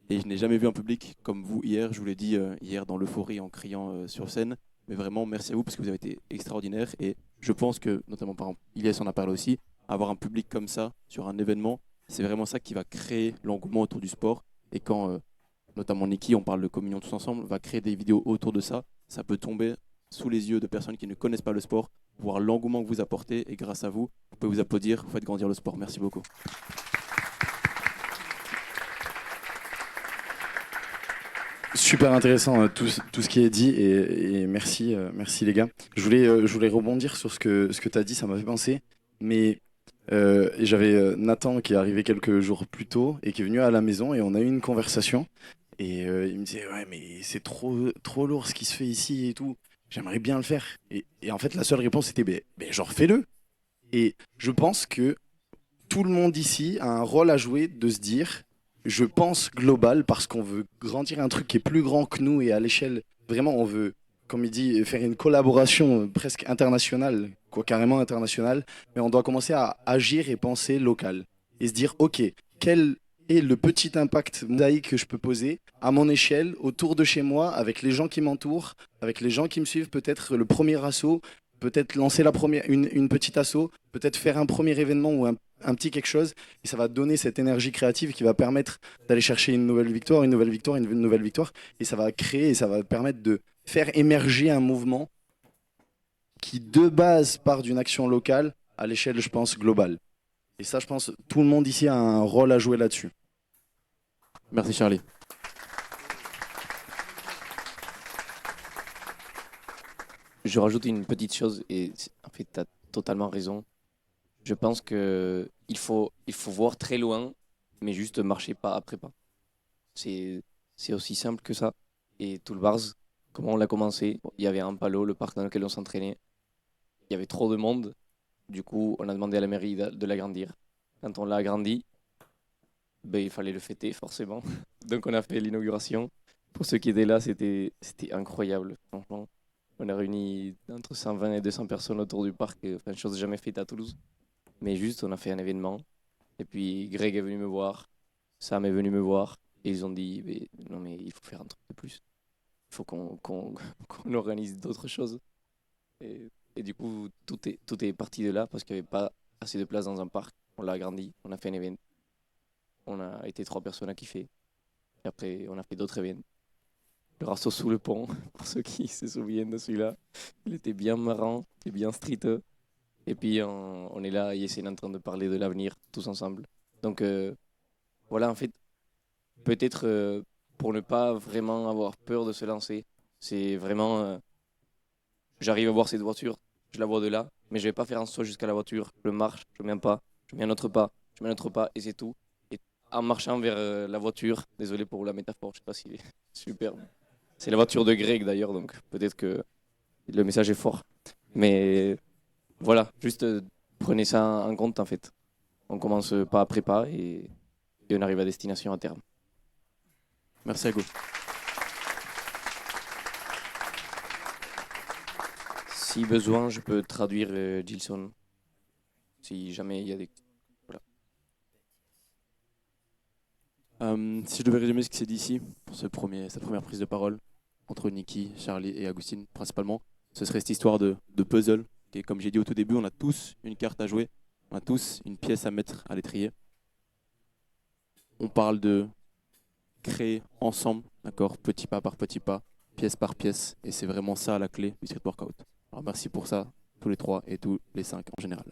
Et je n'ai jamais vu un public comme vous hier. Je vous l'ai dit hier dans l'euphorie en criant sur scène. Mais vraiment, merci à vous parce que vous avez été extraordinaire. Et je pense que, notamment par exemple, Ilyes en a parlé aussi, avoir un public comme ça sur un événement, c'est vraiment ça qui va créer l'engouement autour du sport. Et quand, notamment Niki, on parle de communion tous ensemble, va créer des vidéos autour de ça, ça peut tomber sous les yeux de personnes qui ne connaissent pas le sport, voir l'engouement que vous apportez. Et grâce à vous, vous pouvez vous applaudir, vous faites grandir le sport. Merci beaucoup. Super intéressant tout ce qui est dit et merci, merci les gars. Je voulais rebondir sur ce que tu as dit, ça m'a fait penser. Mais et j'avais Nathan qui est arrivé quelques jours plus tôt et qui est venu à la maison et on a eu une conversation. Et il me disait, ouais, mais c'est trop lourd ce qui se fait ici et tout. J'aimerais bien le faire. Et en fait, la seule réponse était, ben, genre, fais-le. Et je pense que tout le monde ici a un rôle à jouer de se dire, je pense global parce qu'on veut grandir un truc qui est plus grand que nous et à l'échelle, vraiment, on veut, comme il dit, faire une collaboration presque internationale, quoi, carrément internationale, mais on doit commencer à agir et penser local et se dire, ok, quel est le petit impact mosaïque que je peux poser à mon échelle, autour de chez moi, avec les gens qui m'entourent, avec les gens qui me suivent, peut-être le premier assaut, peut-être lancer une petite asso, peut-être faire un premier événement ou un petit quelque chose, et ça va donner cette énergie créative qui va permettre d'aller chercher une nouvelle victoire, une nouvelle victoire, une nouvelle victoire, et ça va créer, et ça va permettre de faire émerger un mouvement qui de base part d'une action locale à l'échelle, je pense, globale. Et ça, je pense, tout le monde ici a un rôle à jouer là-dessus. Merci Charlie. Je rajoute une petite chose, et en fait, tu as totalement raison. Je pense qu'il faut voir très loin, mais juste marcher pas après pas. C'est aussi simple que ça. Et tout le bars, comment on l'a commencé, il y avait un palo, le parc dans lequel on s'entraînait. Il y avait trop de monde. Du coup, on a demandé à la mairie de l'agrandir. Quand on l'a agrandi, ben, il fallait le fêter, forcément. Donc, on a fait l'inauguration. Pour ceux qui étaient là, c'était incroyable, franchement. On a réuni entre 120 et 200 personnes autour du parc, enfin, chose jamais faite à Toulouse. Mais juste, on a fait un événement. Et puis, Greg est venu me voir, Sam est venu me voir. Et ils ont dit, non mais il faut faire un truc de plus. Il faut qu'on organise d'autres choses. Et du coup, tout est parti de là parce qu'il n'y avait pas assez de place dans un parc. On l'a agrandi, on a fait un événement. On a été 3 personnes à kiffer. Et après, on a fait d'autres événements. Le rasso sous le pont, pour ceux qui se souviennent de celui-là. Il était bien marrant et bien streeteux. Et puis, on est là, Yessine est en train de parler de l'avenir, tous ensemble. Donc, voilà, en fait, peut-être pour ne pas vraiment avoir peur de se lancer, c'est vraiment... j'arrive à voir cette voiture, je la vois de là, mais je vais pas faire un saut jusqu'à la voiture. Je marche, je mets un pas, je mets un autre pas, je mets un autre pas, et c'est tout. Et en marchant vers la voiture, désolé pour la métaphore, je sais pas s'il est superbe. C'est la voiture de Greg d'ailleurs, donc peut-être que le message est fort. Mais voilà, juste prenez ça en compte en fait. On commence pas après pas et on arrive à destination à terme. Merci Ago. Si besoin, je peux traduire Gilson. Si jamais il y a des... Voilà. Si je devais résumer ce qui s'est dit ici, pour cette première prise de parole, entre Niki, Charlie et Agustine principalement, ce serait cette histoire de puzzle. Et comme j'ai dit au tout début, on a tous une carte à jouer, on a tous une pièce à mettre à l'étrier. On parle de créer ensemble, d'accord, petit pas par petit pas, pièce par pièce, et c'est vraiment ça la clé du street workout. Alors merci pour ça, tous les 3 et tous les 5 en général.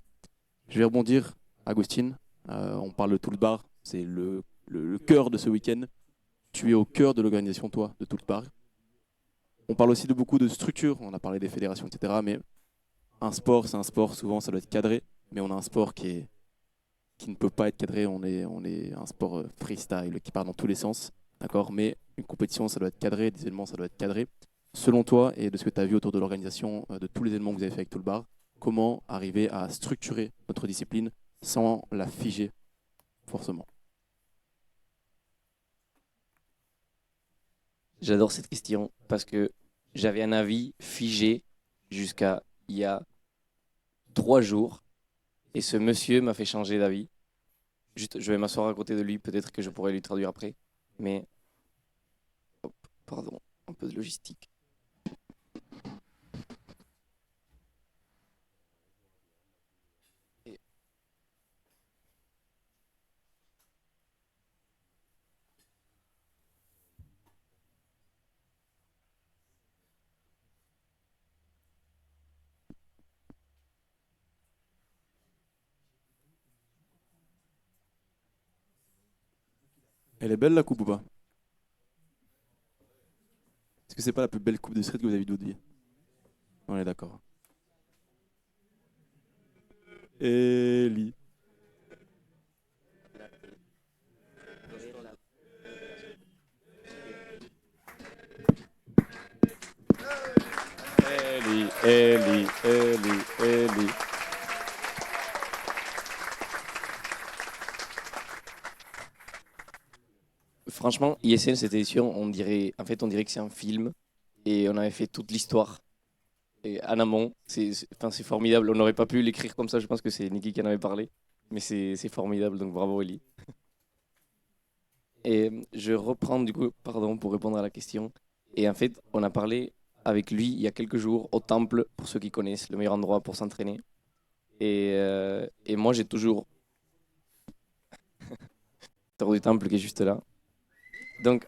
Je vais rebondir, Agustine, on parle de tout le bar, c'est le cœur de ce week-end. Tu es au cœur de l'organisation, toi, de tout le bar. On parle aussi de beaucoup de structures, on a parlé des fédérations, etc. Mais un sport, c'est un sport, souvent ça doit être cadré, mais on a un sport qui ne peut pas être cadré, on est un sport freestyle qui part dans tous les sens, d'accord. Mais une compétition, ça doit être cadré, des événements, ça doit être cadré. Selon toi et de ce que tu as vu autour de l'organisation de tous les événements que vous avez fait avec tout le bar, comment arriver à structurer notre discipline sans la figer forcément? J'adore cette question parce que j'avais un avis figé jusqu'à il y a 3 jours et ce monsieur m'a fait changer d'avis. Juste, je vais m'asseoir à côté de lui, peut-être que je pourrais lui traduire après. Mais Pardon, un peu de logistique. Elle est belle la coupe ou pas? Est-ce que c'est pas la plus belle coupe de street que vous avez vue de votre vie? On est d'accord. Ellie. Ellie. Franchement, ISL, cette édition, on dirait que c'est un film et on avait fait toute l'histoire et en amont. C'est formidable. On n'aurait pas pu l'écrire comme ça. Je pense que c'est Niki qui en avait parlé, mais c'est formidable. Donc bravo Ellie. Et je reprends du coup, pardon, pour répondre à la question. Et en fait, on a parlé avec lui il y a quelques jours au temple, pour ceux qui connaissent, le meilleur endroit pour s'entraîner. Et moi, j'ai toujours tour du temple qui est juste là. Donc,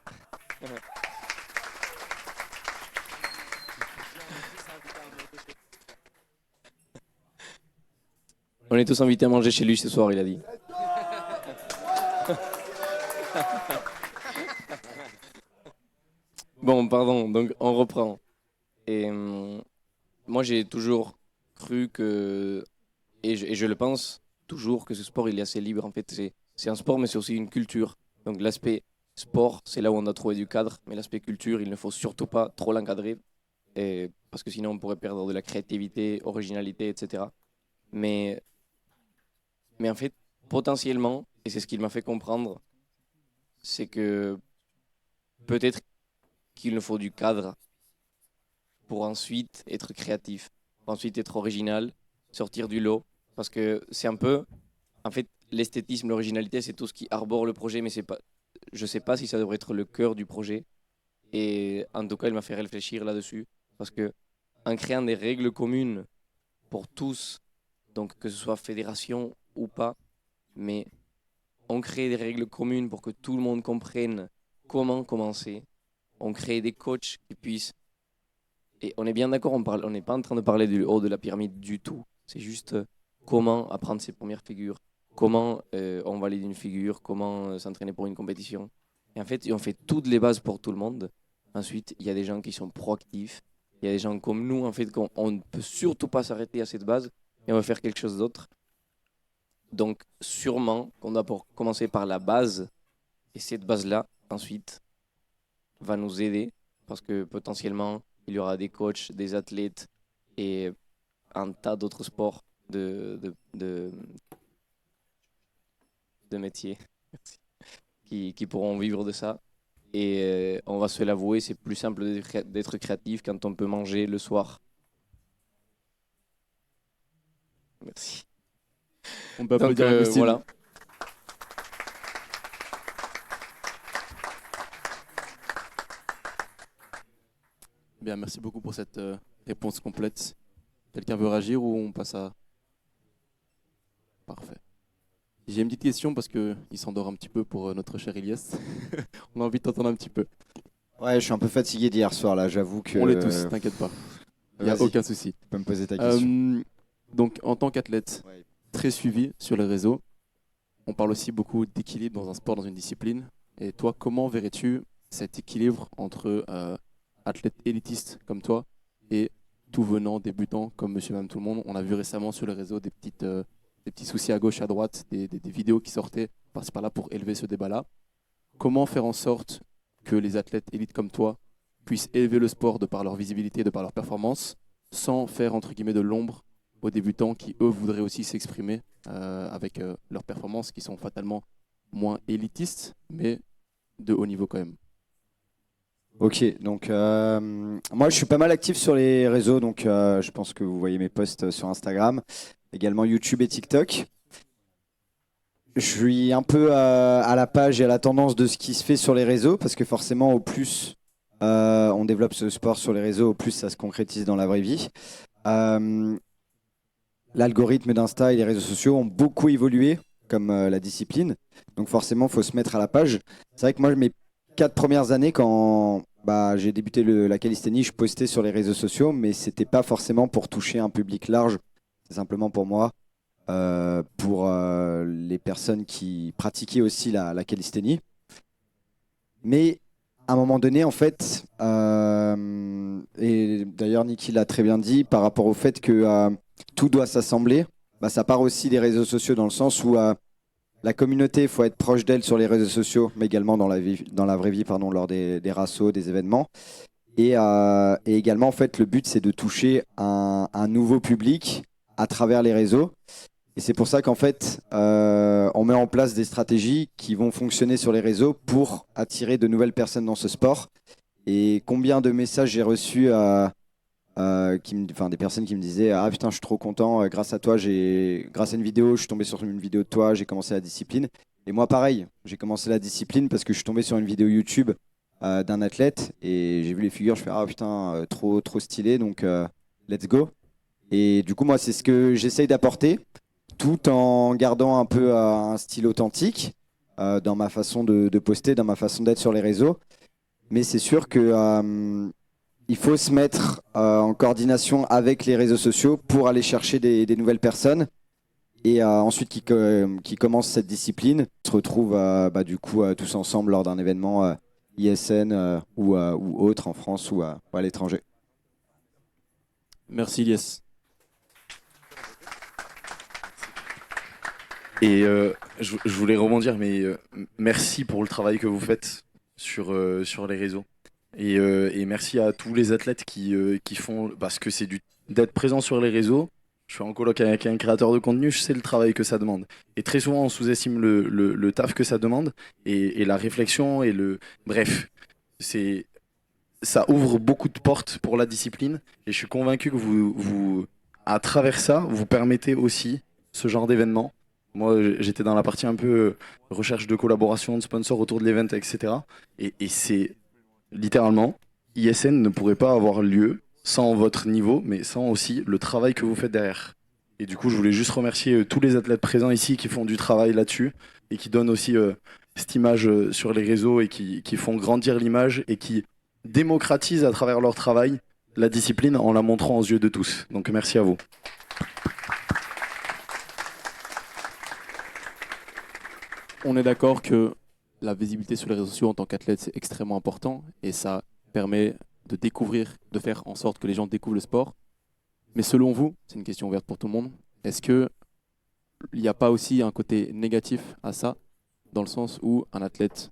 on est tous invités à manger chez lui ce soir, il a dit. Bon, pardon, donc on reprend. Et moi, j'ai toujours cru que, et je le pense toujours, que ce sport, il est assez libre. En fait, c'est un sport, mais c'est aussi une culture. Donc l'aspect sport, c'est là où on a trouvé du cadre, mais l'aspect culture, il ne faut surtout pas trop l'encadrer, parce que sinon on pourrait perdre de la créativité, originalité, etc. Mais, mais en fait, potentiellement, et c'est ce qu'il m'a fait comprendre, c'est que peut-être qu'il nous faut du cadre pour ensuite être créatif, pour ensuite être original, sortir du lot, parce que c'est un peu, en fait, l'esthétisme, l'originalité, c'est tout ce qui arbore le projet, mais c'est pas, je sais pas si ça devrait être le cœur du projet. Et en tout cas, il m'a fait réfléchir là-dessus, parce que en créant des règles communes pour tous, donc que ce soit fédération ou pas, mais on crée des règles communes pour que tout le monde comprenne comment commencer. On crée des coachs qui puissent. Et on est bien d'accord, on n'est pas en train de parler du haut de la pyramide du tout. C'est juste comment apprendre ses premières figures, comment on valide une figure, comment s'entraîner pour une compétition. Et en fait, on fait toutes les bases pour tout le monde. Ensuite, il y a des gens qui sont proactifs. Il y a des gens comme nous, en fait, on ne peut surtout pas s'arrêter à cette base et on va faire quelque chose d'autre. Donc, sûrement qu'on doit commencer par la base. Et cette base-là, ensuite, va nous aider parce que potentiellement, il y aura des coachs, des athlètes et un tas d'autres sports de métiers qui pourront vivre de ça. Et on va se l'avouer, c'est plus simple d'être créatif quand on peut manger le soir. Merci. On peut Donc applaudir Agustine. voilà. Bien, merci beaucoup pour cette réponse complète. Quelqu'un veut réagir ou on passe à... Parfait. J'ai une petite question parce qu'il s'endort un petit peu pour notre cher Elias. On a envie de t'entendre un petit peu. Ouais, je suis un peu fatigué d'hier soir là, j'avoue que. On l'est tous, t'inquiète pas. Il n'y a Vas-y, aucun souci. tu peux me poser ta question. Donc, en tant qu'athlète Ouais. très suivi sur les réseaux, on parle aussi beaucoup d'équilibre dans un sport, dans une discipline. Et toi, comment verrais-tu cet équilibre entre athlète élitiste comme toi et tout venant, débutant comme monsieur, madame, tout le monde? On a vu récemment sur les réseaux des petits soucis à gauche, à droite, des vidéos qui sortaient par-ci par-là pour élever ce débat-là. Comment faire en sorte que les athlètes élites comme toi puissent élever le sport de par leur visibilité, de par leur performance, sans faire entre guillemets de l'ombre aux débutants qui, eux, voudraient aussi s'exprimer avec leurs performances qui sont fatalement moins élitistes, mais de haut niveau quand même. Ok, donc moi je suis pas mal actif sur les réseaux, donc je pense que vous voyez mes posts sur Instagram, également YouTube et TikTok. Je suis un peu à la page et à la tendance de ce qui se fait sur les réseaux, parce que forcément au plus on développe ce sport sur les réseaux, au plus ça se concrétise dans la vraie vie. Euh, L'algorithme d'Insta et les réseaux sociaux ont beaucoup évolué, comme la discipline. Donc forcément, il faut se mettre à la page. C'est vrai que moi, mes 4 premières années, quand j'ai débuté la calisthénie, je postais sur les réseaux sociaux, mais c'était pas forcément pour toucher un public large. C'est simplement pour moi, pour les personnes qui pratiquaient aussi la calisthénie. Mais à un moment donné, en fait, et d'ailleurs Niki l'a très bien dit, par rapport au fait que tout doit s'assembler, ça part aussi des réseaux sociaux dans le sens où la communauté, il faut être proche d'elle sur les réseaux sociaux, mais également dans la vraie vie, pardon, lors des rassos, des événements. Et également, en fait, le but, c'est de toucher un nouveau public à travers les réseaux. Et c'est pour ça qu'en fait, on met en place des stratégies qui vont fonctionner sur les réseaux pour attirer de nouvelles personnes dans ce sport. Et combien de messages j'ai reçus des personnes qui me disaient ah putain, je suis trop content, grâce à toi, grâce à une vidéo, je suis tombé sur une vidéo de toi, j'ai commencé la discipline. Et moi, pareil, j'ai commencé la discipline parce que je suis tombé sur une vidéo YouTube d'un athlète et j'ai vu les figures, je fais ah putain, trop stylé, donc let's go. Et du coup, moi, c'est ce que j'essaye d'apporter, tout en gardant un peu un style authentique dans ma façon de poster, dans ma façon d'être sur les réseaux. Mais c'est sûr que il faut se mettre en coordination avec les réseaux sociaux pour aller chercher des nouvelles personnes. Et ensuite, qui commencent cette discipline, se retrouvent du coup tous ensemble lors d'un événement ISN ou autre en France ou à l'étranger. Merci Ilyes. Et je voulais rebondir, mais merci pour le travail que vous faites sur les réseaux. Et merci à tous les athlètes qui font, parce que c'est d'être présent sur les réseaux. Je suis en coloc avec un créateur de contenu, je sais le travail que ça demande. Et très souvent, on sous-estime le taf que ça demande et la réflexion et bref, ça ouvre beaucoup de portes pour la discipline. Et je suis convaincu que vous, à travers ça, vous permettez aussi ce genre d'événement. Moi, j'étais dans la partie un peu recherche de collaboration, de sponsors autour de l'event, etc. Et c'est littéralement, ISN ne pourrait pas avoir lieu sans votre niveau, mais sans aussi le travail que vous faites derrière. Et du coup, je voulais juste remercier tous les athlètes présents ici qui font du travail là-dessus et qui donnent aussi cette image sur les réseaux et qui font grandir l'image et qui démocratisent à travers leur travail la discipline en la montrant aux yeux de tous. Donc merci à vous. On est d'accord que la visibilité sur les réseaux sociaux en tant qu'athlète, c'est extrêmement important et ça permet de découvrir, de faire en sorte que les gens découvrent le sport. Mais selon vous, c'est une question ouverte pour tout le monde, est-ce qu'il n'y a pas aussi un côté négatif à ça, dans le sens où un athlète,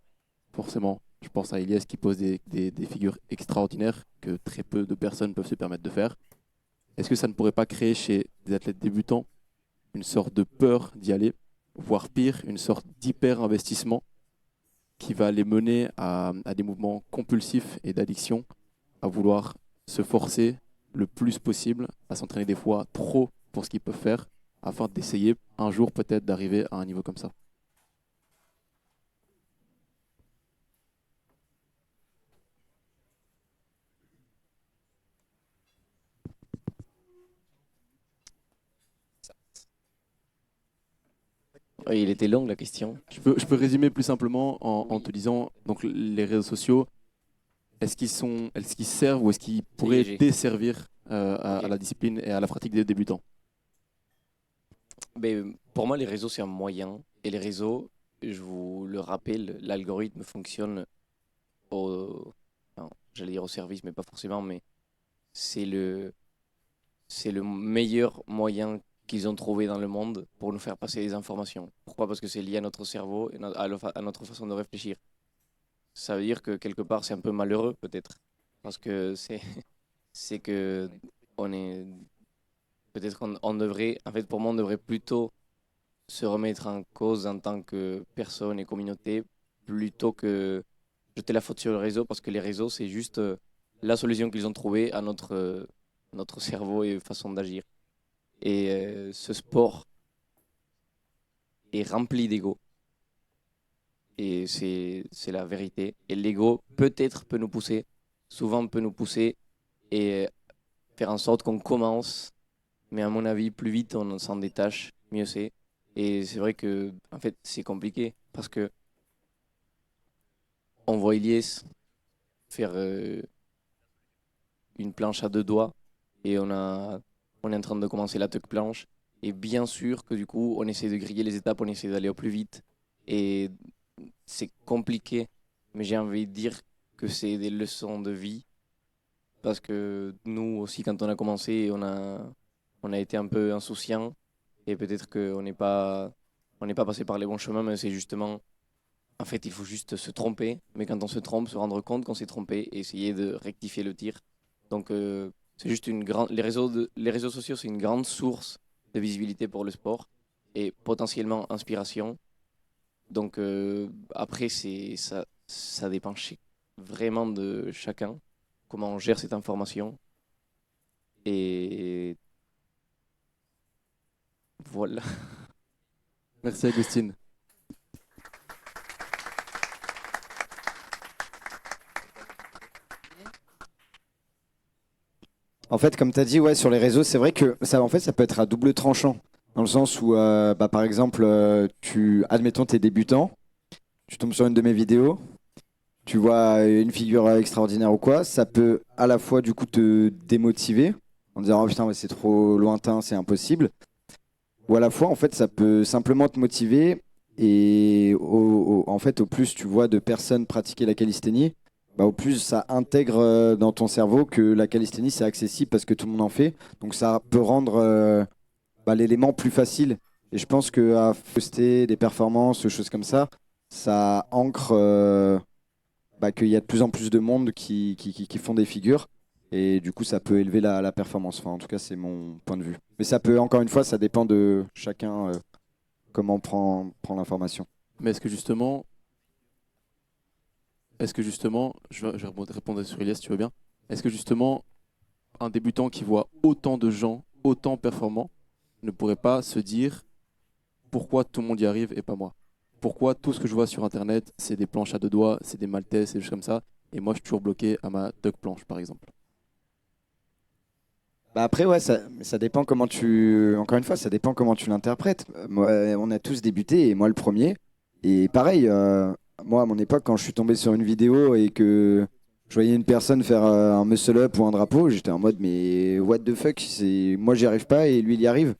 forcément, je pense à Ilyes qui pose des figures extraordinaires que très peu de personnes peuvent se permettre de faire, est-ce que ça ne pourrait pas créer chez des athlètes débutants une sorte de peur d'y aller, voire pire, une sorte d'hyper-investissement qui va les mener à des mouvements compulsifs et d'addiction, à vouloir se forcer le plus possible, à s'entraîner des fois trop pour ce qu'ils peuvent faire, afin d'essayer un jour peut-être d'arriver à un niveau comme ça. Oui, il était long la question. Je peux résumer plus simplement en te disant, donc les réseaux sociaux, est-ce qu'ils servent ou est-ce qu'ils pourraient léger. desservir à Ok. la discipline et à la pratique des débutants? Mais pour moi, les réseaux, c'est un moyen. Et les réseaux, je vous le rappelle, l'algorithme fonctionne enfin, j'allais dire au service, mais pas forcément, mais c'est le meilleur moyen qu'ils ont trouvé dans le monde pour nous faire passer des informations. Pourquoi? Parce que c'est lié à notre cerveau et à notre façon de réfléchir. Ça veut dire que quelque part, c'est un peu malheureux, peut-être. Parce que c'est que on est. Peut-être qu'on devrait. En fait, pour moi, on devrait plutôt se remettre en cause en tant que personne et communauté plutôt que jeter la faute sur le réseau parce que les réseaux, c'est juste la solution qu'ils ont trouvée à notre cerveau et façon d'agir. Et ce sport est rempli d'ego. Et c'est la vérité. Et l'ego, peut-être, peut nous pousser souvent peut nous pousser et faire en sorte qu'on commence. Mais à mon avis, plus vite on s'en détache, mieux c'est. Et c'est vrai que en fait, c'est compliqué parce que on voit Ilyes faire une planche à 2 doigts et on est en train de commencer la tuck planche. Et bien sûr que du coup, on essaie de griller les étapes, on essaie d'aller au plus vite. Et c'est compliqué, mais j'ai envie de dire que c'est des leçons de vie. Parce que nous aussi, quand on a commencé, on a été un peu insouciants. Et peut-être on n'est pas passé par les bons chemins, mais c'est justement, en fait, il faut juste se tromper. Mais quand on se trompe, se rendre compte qu'on s'est trompé et essayer de rectifier le tir. Donc, c'est juste les réseaux sociaux, c'est une grande source de visibilité pour le sport et potentiellement inspiration. Donc, après, ça dépend vraiment de chacun, comment on gère cette information. Et voilà. Merci Agustine. En fait, comme tu as dit, ouais, sur les réseaux, c'est vrai que ça, en fait, ça peut être à double tranchant. Dans le sens où, bah, par exemple, admettons, tu es débutant, tu tombes sur une de mes vidéos, tu vois une figure extraordinaire ou quoi, ça peut à la fois, du coup, te démotiver en disant, oh putain, ouais, c'est trop lointain, c'est impossible. Ou à la fois, en fait, ça peut simplement te motiver. Et en fait, au plus tu vois de personnes pratiquer la calisthénie, bah, au plus ça intègre dans ton cerveau que la calisthénie c'est accessible parce que tout le monde en fait. Donc ça peut rendre bah, l'élément plus facile. Et je pense qu'à poster des performances, choses comme ça ancre bah, qu'il y a de plus en plus de monde qui font des figures. Et du coup, ça peut élever la performance. Enfin, en tout cas, c'est mon point de vue. Mais ça peut, encore une fois, ça dépend de chacun comment prend l'information. Mais est-ce que justement, je vais répondre sur Elias si tu veux bien, est-ce que justement, un débutant qui voit autant de gens, autant performants, ne pourrait pas se dire pourquoi tout le monde y arrive et pas moi? Pourquoi tout ce que je vois sur Internet, c'est des planches à 2 doigts, c'est des maltais, c'est des choses comme ça, et moi je suis toujours bloqué à ma duck planche par exemple. Bah après, ouais, ça dépend comment tu. Encore une fois, ça dépend comment tu l'interprètes. Moi, on a tous débuté, et moi le premier. Et pareil, moi à mon époque, quand je suis tombé sur une vidéo et que je voyais une personne faire un muscle-up ou un drapeau, j'étais en mode, mais what the fuck, moi j'y arrive pas et lui il y arrive.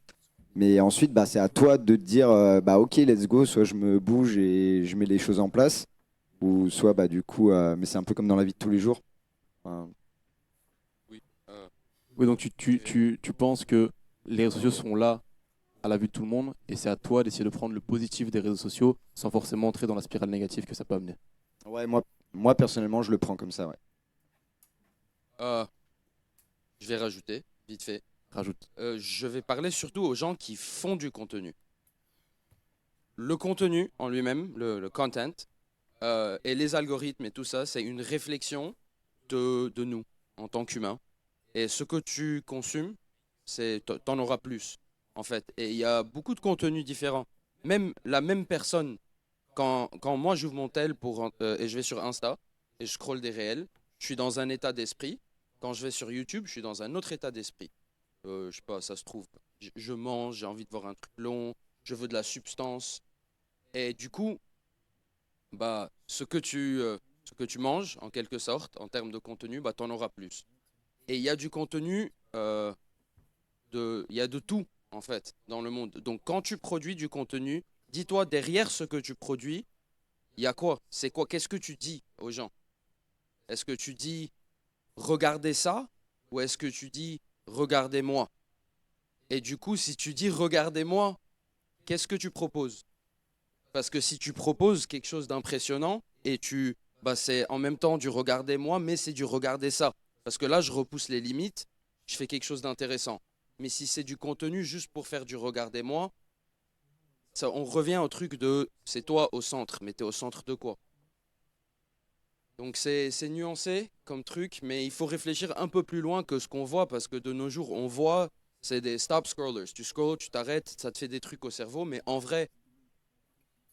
Mais ensuite, bah, c'est à toi de te dire, bah ok, let's go, soit je me bouge et je mets les choses en place, ou soit bah du coup, mais c'est un peu comme dans la vie de tous les jours. Enfin, Oui. Oui, donc tu penses que les réseaux sociaux sont là à la vue de tout le monde, et c'est à toi d'essayer de prendre le positif des réseaux sociaux sans forcément entrer dans la spirale négative que ça peut amener. ouais, moi personnellement, je le prends comme ça, ouais. Euh, je vais rajouter, vite fait. Rajoute. Je vais parler surtout aux gens qui font du contenu. Le contenu en lui-même, le content, et les algorithmes et tout ça, c'est une réflexion de nous en tant qu'humains. Et ce que tu consumes, t'en auras plus, en fait. Et il y a beaucoup de contenus différents. Même la même personne, quand moi j'ouvre mon tel et je vais sur Insta et je scrolle des réels, je suis dans un état d'esprit. Quand je vais sur YouTube, je suis dans un autre état d'esprit. Je sais pas, ça se trouve, je mange, j'ai envie de voir un truc long, je veux de la substance. Et du coup, bah, ce que tu manges, en quelque sorte, en termes de contenu, bah, t'en auras plus. Et il y a du contenu, il y a de tout, en fait, dans le monde. Donc, quand tu produis du contenu, dis-toi, derrière ce que tu produis, il y a quoi? C'est quoi? Qu'est-ce que tu dis aux gens? Est-ce que tu dis, regardez ça? Ou est-ce que tu dis, regardez-moi? Et du coup, si tu dis, regardez-moi, qu'est-ce que tu proposes? Parce que si tu proposes quelque chose d'impressionnant et bah c'est en même temps du regardez moi, mais c'est du regardez ça. Parce que là, je repousse les limites, je fais quelque chose d'intéressant. Mais si c'est du contenu juste pour faire du regardez moi, ça, on revient au truc de c'est toi au centre, mais t'es au centre de quoi? Donc c'est nuancé comme truc, mais il faut réfléchir un peu plus loin que ce qu'on voit, parce que de nos jours, on voit, c'est des stop scrollers. Tu scrolles, tu t'arrêtes, ça te fait des trucs au cerveau, mais en vrai,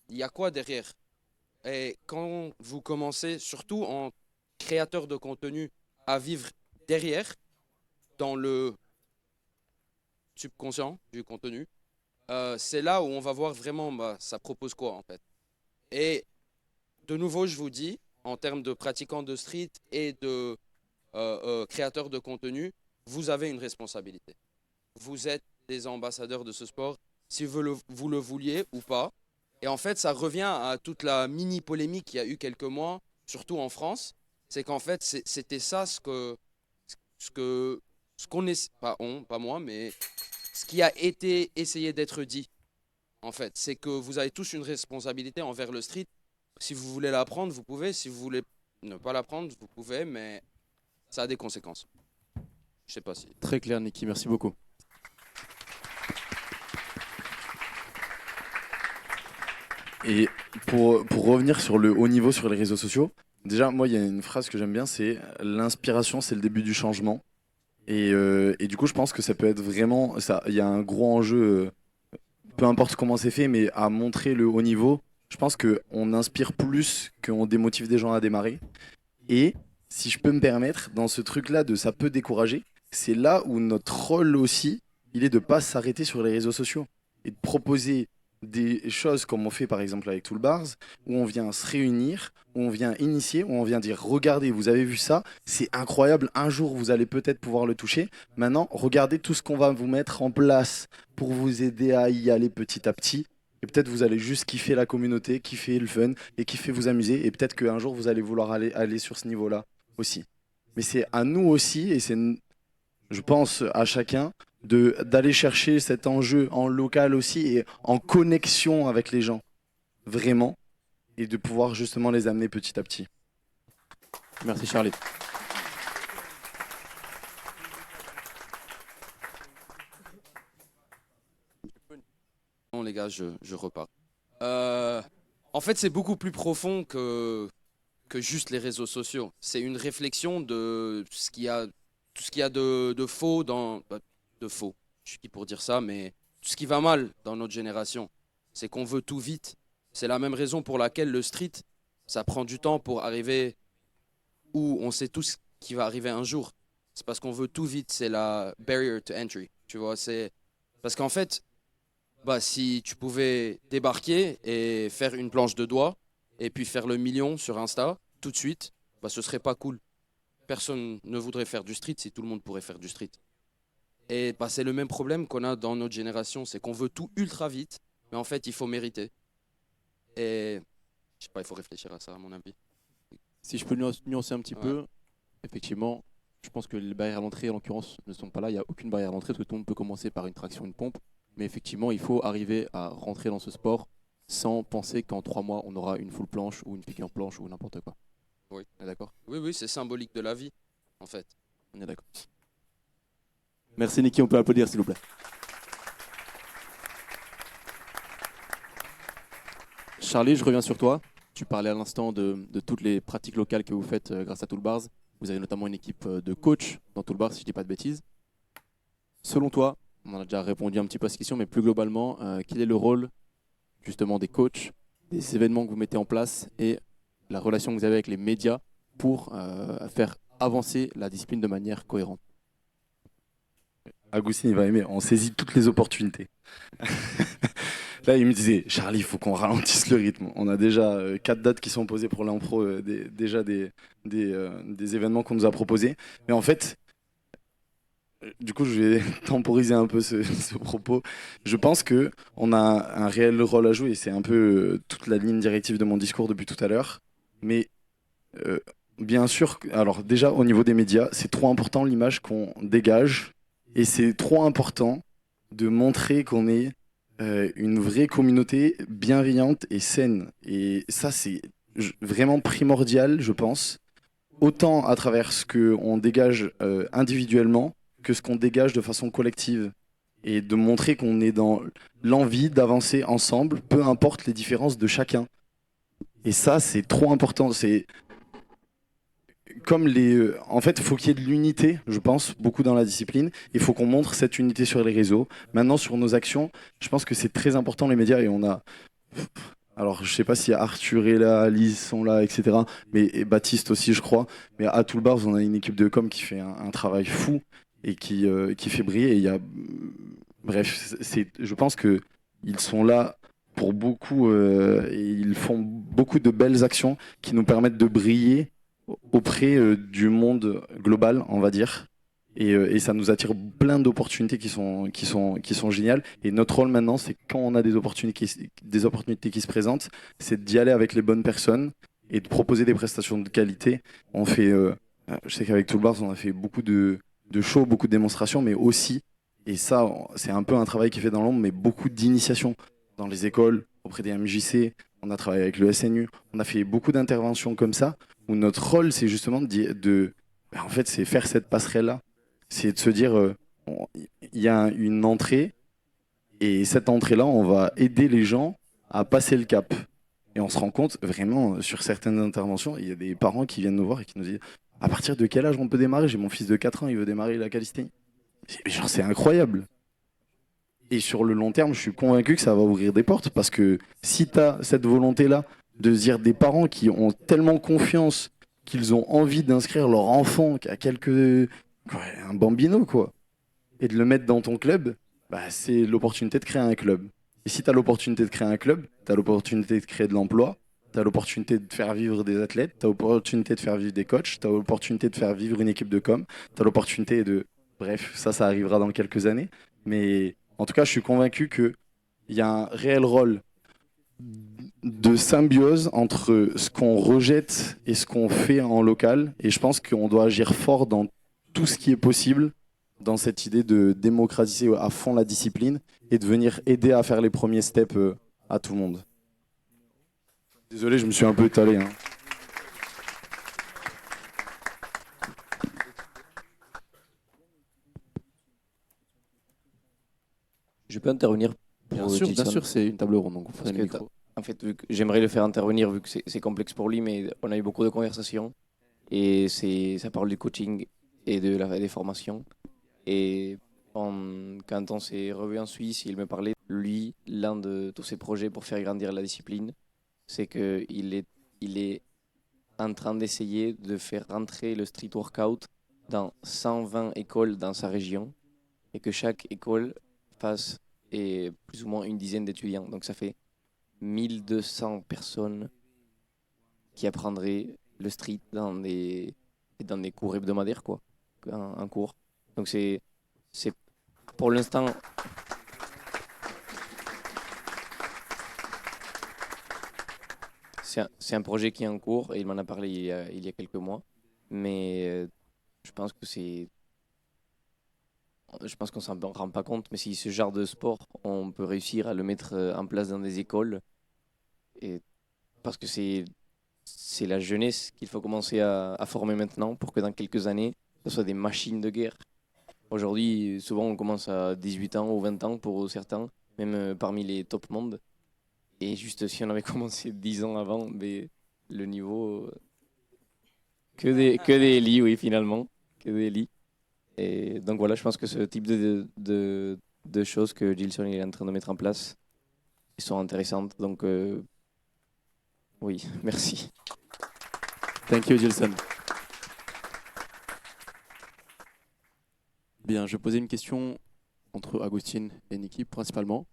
il y a quoi derrière? Et quand vous commencez, surtout en créateur de contenu, à vivre derrière, dans le subconscient du contenu, c'est là où on va voir vraiment ça propose quoi en fait. Et de nouveau, je vous dis, en termes de pratiquants de street et de créateurs de contenu, vous avez une responsabilité. Vous êtes des ambassadeurs de ce sport, si vous le vouliez ou pas. Et en fait, ça revient à toute la mini-polémique qu'il y a eu quelques mois, surtout en France. C'est qu'en fait, c'était ça ce qu'on est, pas moi, mais ce qui a été essayé d'être dit. En fait, c'est que vous avez tous une responsabilité envers le street. Si vous voulez l'apprendre, vous pouvez. Si vous voulez ne pas l'apprendre, vous pouvez, mais ça a des conséquences. Je sais pas si. Très clair, Niki, merci beaucoup. Et pour revenir sur le haut niveau sur les réseaux sociaux, déjà, moi, il y a une phrase que j'aime bien, c'est l'inspiration, c'est le début du changement. Et du coup, je pense que ça peut être vraiment, il y a un gros enjeu, peu importe comment c'est fait, mais à montrer le haut niveau. Je pense qu'on inspire plus qu'on démotive des gens à démarrer. Et si je peux me permettre, dans ce truc-là de ça peut décourager, c'est là où notre rôle aussi, il est de ne pas s'arrêter sur les réseaux sociaux et de proposer des choses comme on fait par exemple avec Toolbars, où on vient se réunir, où on vient initier, où on vient dire regardez, vous avez vu ça, c'est incroyable, un jour vous allez peut-être pouvoir le toucher. Maintenant, regardez tout ce qu'on va vous mettre en place pour vous aider à y aller petit à petit. Et peut-être vous allez juste kiffer la communauté, kiffer le fun et kiffer vous amuser. Et peut-être qu'un jour vous allez vouloir aller sur ce niveau-là aussi. Mais c'est à nous aussi, et c'est, je pense, à chacun d'aller chercher cet enjeu en local aussi et en connexion avec les gens, vraiment, et de pouvoir justement les amener petit à petit. Merci Charlie. Non les gars, je repars. En fait, c'est beaucoup plus profond que juste les réseaux sociaux. C'est une réflexion de tout ce qu'il y a de faux de faux. Je suis qui pour dire ça, mais tout ce qui va mal dans notre génération, c'est qu'on veut tout vite. C'est la même raison pour laquelle le street, ça prend du temps pour arriver où on sait tous qu'il va arriver un jour. C'est parce qu'on veut tout vite. C'est la barrier to entry. Tu vois, c'est parce qu'en fait, si tu pouvais débarquer et faire une planche de doigts et puis faire le million sur Insta tout de suite, ce serait pas cool. Personne ne voudrait faire du street si tout le monde pourrait faire du street. Et c'est le même problème qu'on a dans notre génération, c'est qu'on veut tout ultra vite, mais en fait, il faut mériter. Et je sais pas, il faut réfléchir à ça, à mon avis. Si je peux nuancer un petit peu, effectivement, je pense que les barrières à l'entrée, en l'occurrence, ne sont pas là. Il n'y a aucune barrière à l'entrée, parce que tout le monde peut commencer par une traction, une pompe. Mais effectivement, il faut arriver à rentrer dans ce sport sans penser qu'en 3 mois, on aura une full planche ou une figure planche ou n'importe quoi. Oui. On est d'accord ? Oui, c'est symbolique de la vie, en fait. On est d'accord. Merci Niki, on peut applaudir s'il vous plaît. Charlie, je reviens sur toi. Tu parlais à l'instant de toutes les pratiques locales que vous faites grâce à Toolbars. Vous avez notamment une équipe de coach dans Toolbars, si je ne dis pas de bêtises. Selon toi, on en a déjà répondu un petit peu à cette question, mais plus globalement, quel est le rôle justement des coachs, des événements que vous mettez en place et la relation que vous avez avec les médias pour faire avancer la discipline de manière cohérente? Agustin, il va aimer, on saisit toutes les opportunités. Là, il me disait, Charlie, il faut qu'on ralentisse le rythme. On a déjà 4 dates qui sont posées pour l'impro, déjà des événements qu'on nous a proposés. Mais en fait, du coup, je vais temporiser un peu ce propos. Je pense qu'on a un réel rôle à jouer, et c'est un peu toute la ligne directive de mon discours depuis tout à l'heure. Mais bien sûr, alors déjà, au niveau des médias, c'est trop important l'image qu'on dégage. Et c'est trop important de montrer qu'on est une vraie communauté bienveillante et saine. Et ça, c'est vraiment primordial, je pense, autant à travers ce qu'on dégage individuellement que ce qu'on dégage de façon collective. Et de montrer qu'on est dans l'envie d'avancer ensemble, peu importe les différences de chacun. Et ça, c'est trop important. C'est comme en fait, il faut qu'il y ait de l'unité, je pense, beaucoup dans la discipline. Il faut qu'on montre cette unité sur les réseaux. Maintenant, sur nos actions, je pense que c'est très important, les médias, et on a Alors, je sais pas si Arthur est là, Alice sont là, etc. Mais et Baptiste aussi, je crois. Mais à Toolbars, on a une équipe de com qui fait un travail fou et qui fait briller. Et il y a, bref, je pense que ils sont là pour beaucoup et ils font beaucoup de belles actions qui nous permettent de briller auprès du monde global, on va dire. Et ça nous attire plein d'opportunités qui sont géniales. Et notre rôle maintenant, c'est quand on a des opportunités qui se présentent, c'est d'y aller avec les bonnes personnes et de proposer des prestations de qualité. On fait, je sais qu'avec Toolbars, on a fait beaucoup de shows, beaucoup de démonstrations, mais aussi, et ça, c'est un peu un travail qui est fait dans l'ombre, mais beaucoup d'initiations dans les écoles, auprès des MJC. On a travaillé avec le SNU. On a fait beaucoup d'interventions comme ça, où notre rôle, c'est justement en fait, c'est faire cette passerelle-là. C'est de se dire, il y a une entrée, et cette entrée-là, on va aider les gens à passer le cap. Et on se rend compte, vraiment, sur certaines interventions, il y a des parents qui viennent nous voir et qui nous disent, à partir de quel âge on peut démarrer? J'ai mon fils de 4 ans, il veut démarrer la calisthénie. Mais genre, c'est incroyable. Et sur le long terme, je suis convaincu que ça va ouvrir des portes, parce que si tu as cette volonté-là de se dire des parents qui ont tellement confiance qu'ils ont envie d'inscrire leur enfant à un bambino, quoi, et de le mettre dans ton club, bah, c'est l'opportunité de créer un club. Et si tu as l'opportunité de créer un club, tu as l'opportunité de créer de l'emploi, tu as l'opportunité de faire vivre des athlètes, tu as l'opportunité de faire vivre des coachs, tu as l'opportunité de faire vivre une équipe de com, tu as l'opportunité de... Bref, ça arrivera dans quelques années. Mais en tout cas, je suis convaincu qu'il y a un réel rôle de symbiose entre ce qu'on rejette et ce qu'on fait en local. Et je pense qu'on doit agir fort dans tout ce qui est possible dans cette idée de démocratiser à fond la discipline et de venir aider à faire les premiers steps à tout le monde. Désolé, je me suis un peu étalé. Hein. Je peux intervenir Bien pour sûr, Gilson c'est une table ronde, donc vous prenez Parce le que micro. En fait, j'aimerais le faire intervenir vu que c'est complexe pour lui, mais on a eu beaucoup de conversations et ça parle du coaching et des formations. Et quand on s'est revu en Suisse, il me parlait, lui, l'un de tous ses projets pour faire grandir la discipline, c'est il est en train d'essayer de faire rentrer le street workout dans 120 écoles dans sa région et que chaque école fasse plus ou moins une dizaine d'étudiants. Donc ça fait 1200 personnes qui apprendraient le street dans des cours hebdomadaires, quoi, un cours. Donc c'est pour l'instant... C'est un projet qui est en cours et il m'en a parlé il y a quelques mois. Mais je pense que je pense qu'on s'en rend pas compte, mais si ce genre de sport, on peut réussir à le mettre en place dans des écoles, et parce que c'est la jeunesse qu'il faut commencer à former maintenant pour que dans quelques années, ce soit des machines de guerre. Aujourd'hui, souvent, on commence à 18 ans ou 20 ans pour certains, même parmi les top mondes. Et juste si on avait commencé 10 ans avant, mais le niveau... que des lits, oui, finalement. Que des lits. Et donc voilà, je pense que ce type de choses que Gilson est en train de mettre en place sont intéressantes. Donc oui, merci. Thank you, Gilson. Bien, je vais poser une question entre Agustin et Niki principalement.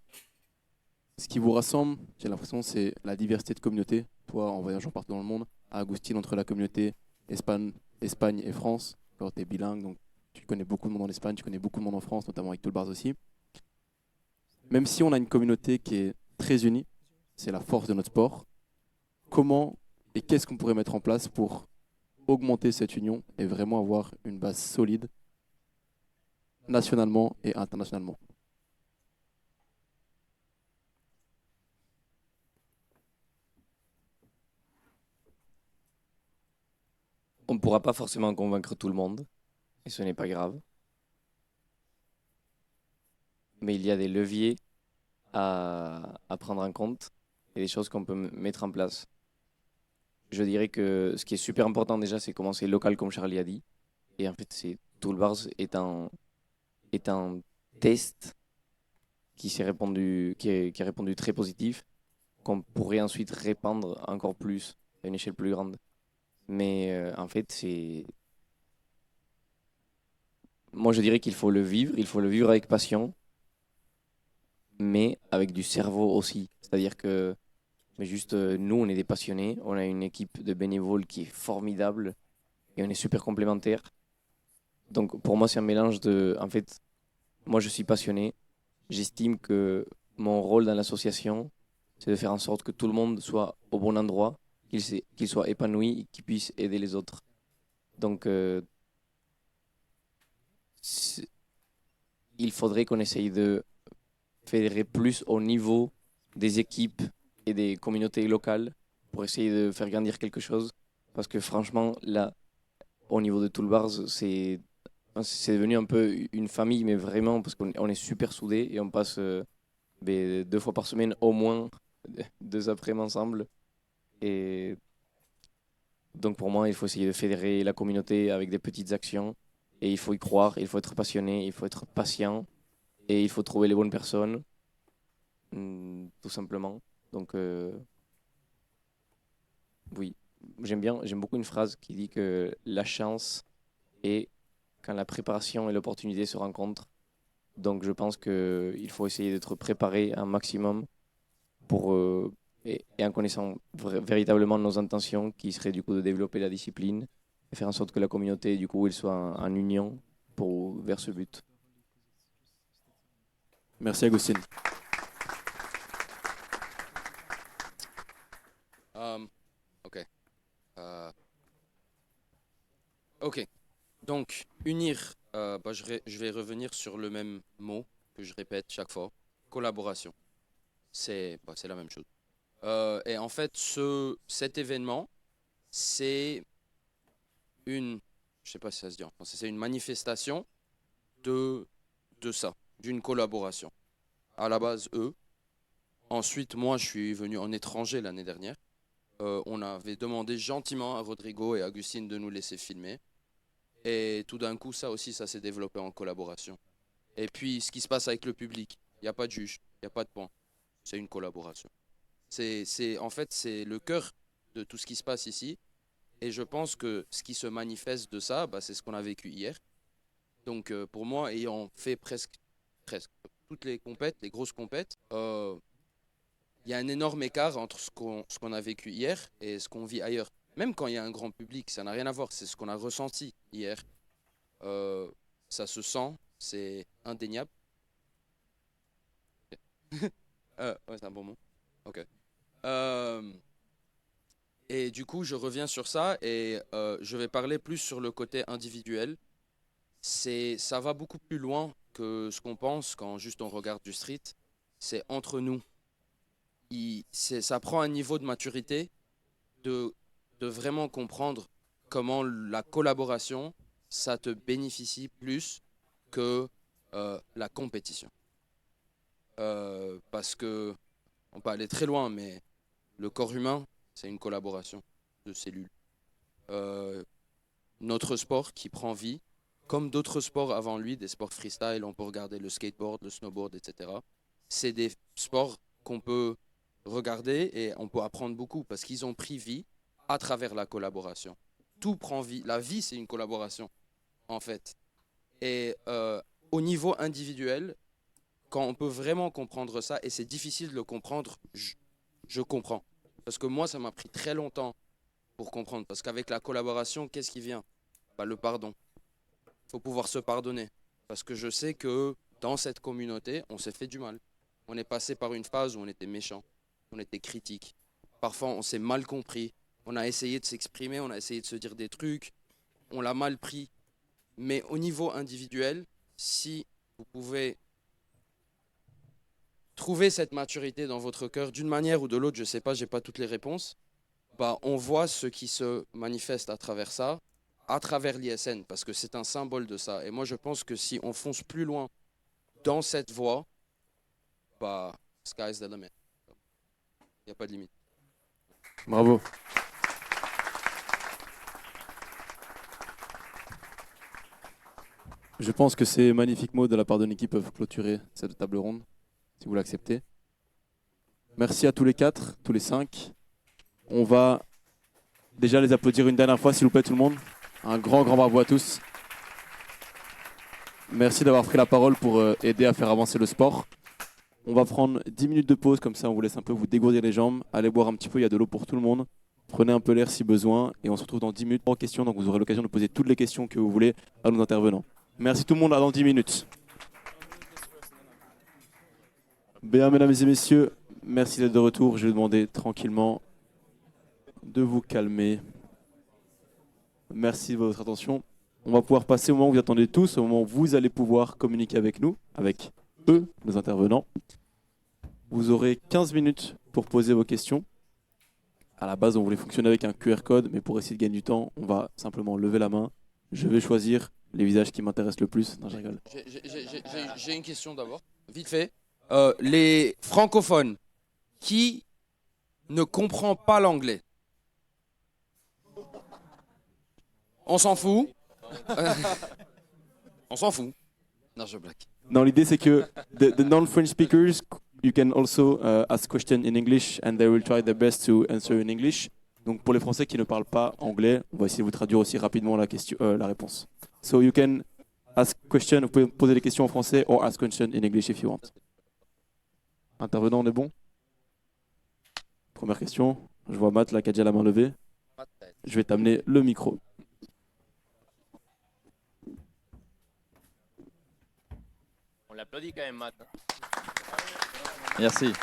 Ce qui vous rassemble, j'ai l'impression, c'est la diversité de communautés. Toi, en voyageant partout dans le monde, à Agustin, entre la communauté Espagne et France, alors tu es bilingue, donc tu connais beaucoup de monde en Espagne, tu connais beaucoup de monde en France, notamment avec Toolbars aussi. Même si on a une communauté qui est très unie, c'est la force de notre sport, comment et qu'est-ce qu'on pourrait mettre en place pour augmenter cette union et vraiment avoir une base solide nationalement et internationalement? On ne pourra pas forcément convaincre tout le monde, et ce n'est pas grave. Mais il y a des leviers à prendre en compte et des choses qu'on peut mettre en place. Je dirais que ce qui est super important déjà, c'est commencer local, comme Charlie a dit. Et en fait, Toolbars est un test qui a répondu très positif, qu'on pourrait ensuite répandre encore plus à une échelle plus grande. Mais en fait, moi je dirais qu'il faut le vivre avec passion, mais avec du cerveau aussi. C'est-à-dire que mais juste nous, on est des passionnés, on a une équipe de bénévoles qui est formidable et on est super complémentaires. Donc pour moi, c'est un mélange de... En fait, moi je suis passionné, j'estime que mon rôle dans l'association, c'est de faire en sorte que tout le monde soit au bon endroit, qu'il soit épanoui et qu'il puisse aider les autres. Donc il faudrait qu'on essaye de fédérer plus au niveau des équipes et des communautés locales pour essayer de faire grandir quelque chose. Parce que franchement, là, au niveau de Toolbars, c'est devenu un peu une famille, mais vraiment, parce qu'on est super soudés et on passe 2 fois par semaine au moins 2 après-midi ensemble. Et donc pour moi, il faut essayer de fédérer la communauté avec des petites actions. Et il faut y croire, il faut être passionné, il faut être patient et il faut trouver les bonnes personnes, tout simplement. Donc oui, j'aime beaucoup une phrase qui dit que la chance est quand la préparation et l'opportunité se rencontrent. Donc je pense qu'il faut essayer d'être préparé un maximum pour, et en connaissant véritablement nos intentions, qui seraient du coup de développer la discipline et faire en sorte que la communauté, du coup, elle soit en union vers ce but. Merci Agustin. Ok. Ok. Donc, unir, je vais revenir sur le même mot que je répète chaque fois. Collaboration. C'est la même chose. Et en fait, cet événement, c'est je sais pas si ça se dit en français, c'est une manifestation de ça, d'une collaboration. À la base, eux. Ensuite, moi, je suis venu en étranger l'année dernière. On avait demandé gentiment à Rodrigo et Agustine de nous laisser filmer. Et tout d'un coup, ça aussi, ça s'est développé en collaboration. Et puis, ce qui se passe avec le public, il n'y a pas de juge, il n'y a pas de point. C'est une collaboration. En fait, c'est le cœur de tout ce qui se passe ici. Et je pense que ce qui se manifeste de ça, c'est ce qu'on a vécu hier. Donc, pour moi, ayant fait presque toutes les compètes, les grosses compètes, il y a un énorme écart entre ce qu'on a vécu hier et ce qu'on vit ailleurs. Même quand il y a un grand public, ça n'a rien à voir. C'est ce qu'on a ressenti hier. Ça se sent, c'est indéniable. Ouais, c'est un bon mot. Ok. Et du coup, je reviens sur ça et je vais parler plus sur le côté individuel. Ça va beaucoup plus loin que ce qu'on pense quand juste on regarde du street. C'est entre nous. Ça prend un niveau de maturité de vraiment comprendre comment la collaboration, ça te bénéficie plus que la compétition. Parce que, on peut aller très loin, mais le corps humain, c'est une collaboration de cellules. Notre sport qui prend vie, comme d'autres sports avant lui, des sports freestyle, on peut regarder le skateboard, le snowboard, etc. C'est des sports qu'on peut regarder et on peut apprendre beaucoup parce qu'ils ont pris vie à travers la collaboration. Tout prend vie. La vie, c'est une collaboration, en fait. Et au niveau individuel, quand on peut vraiment comprendre ça, et c'est difficile de le comprendre, je comprends. Parce que moi, ça m'a pris très longtemps pour comprendre. Parce qu'avec la collaboration, qu'est-ce qui vient ? Le pardon. Il faut pouvoir se pardonner. Parce que je sais que dans cette communauté, on s'est fait du mal. On est passé par une phase où on était méchant, on était critique. Parfois, on s'est mal compris. On a essayé de s'exprimer, on a essayé de se dire des trucs. On l'a mal pris. Mais au niveau individuel, si vous pouvez trouver cette maturité dans votre cœur d'une manière ou de l'autre, je ne sais pas, je n'ai pas toutes les réponses, on voit ce qui se manifeste à travers ça, à travers l'ISN, parce que c'est un symbole de ça. Et moi, je pense que si on fonce plus loin dans cette voie, sky's the limit. Il n'y a pas de limite. Bravo. Je pense que ces magnifiques mots de la part de Niki peuvent clôturer cette table ronde, si vous l'acceptez. Merci à tous les 4, tous les 5. On va déjà les applaudir une dernière fois, s'il vous plaît, tout le monde. Un grand bravo à tous. Merci d'avoir pris la parole pour aider à faire avancer le sport. On va prendre 10 minutes de pause, comme ça on vous laisse un peu vous dégourdir les jambes. Allez boire un petit peu, il y a de l'eau pour tout le monde. Prenez un peu l'air si besoin et on se retrouve dans 10 minutes pour questions. Donc vous aurez l'occasion de poser toutes les questions que vous voulez à nos intervenants. Merci tout le monde, à dans 10 minutes. Bien, mesdames et messieurs, merci d'être de retour. Je vais demander tranquillement de vous calmer. Merci de votre attention. On va pouvoir passer au moment où vous attendez tous, au moment où vous allez pouvoir communiquer avec nous, avec eux, nos intervenants. Vous aurez 15 minutes pour poser vos questions. À la base, on voulait fonctionner avec un QR code, mais pour essayer de gagner du temps, on va simplement lever la main. Je vais choisir les visages qui m'intéressent le plus. Non, je rigole. J'ai une question d'abord, vite fait. Les francophones qui ne comprend pas l'anglais. On s'en fout. On s'en fout. Non, je blague. Non, l'idée c'est que the non-French speakers, you can also ask questions in English and they will try their best to answer in English. Donc pour les Français qui ne parlent pas anglais, on va essayer de vous traduire aussi rapidement la réponse. So you can ask questions, vous pouvez poser des questions en français or ask questions in English if you want. Intervenant, on est bon? Première question. Je vois Matt là qui a déjà la main levée. Je vais t'amener le micro. On l'applaudit quand même, Matt. Merci.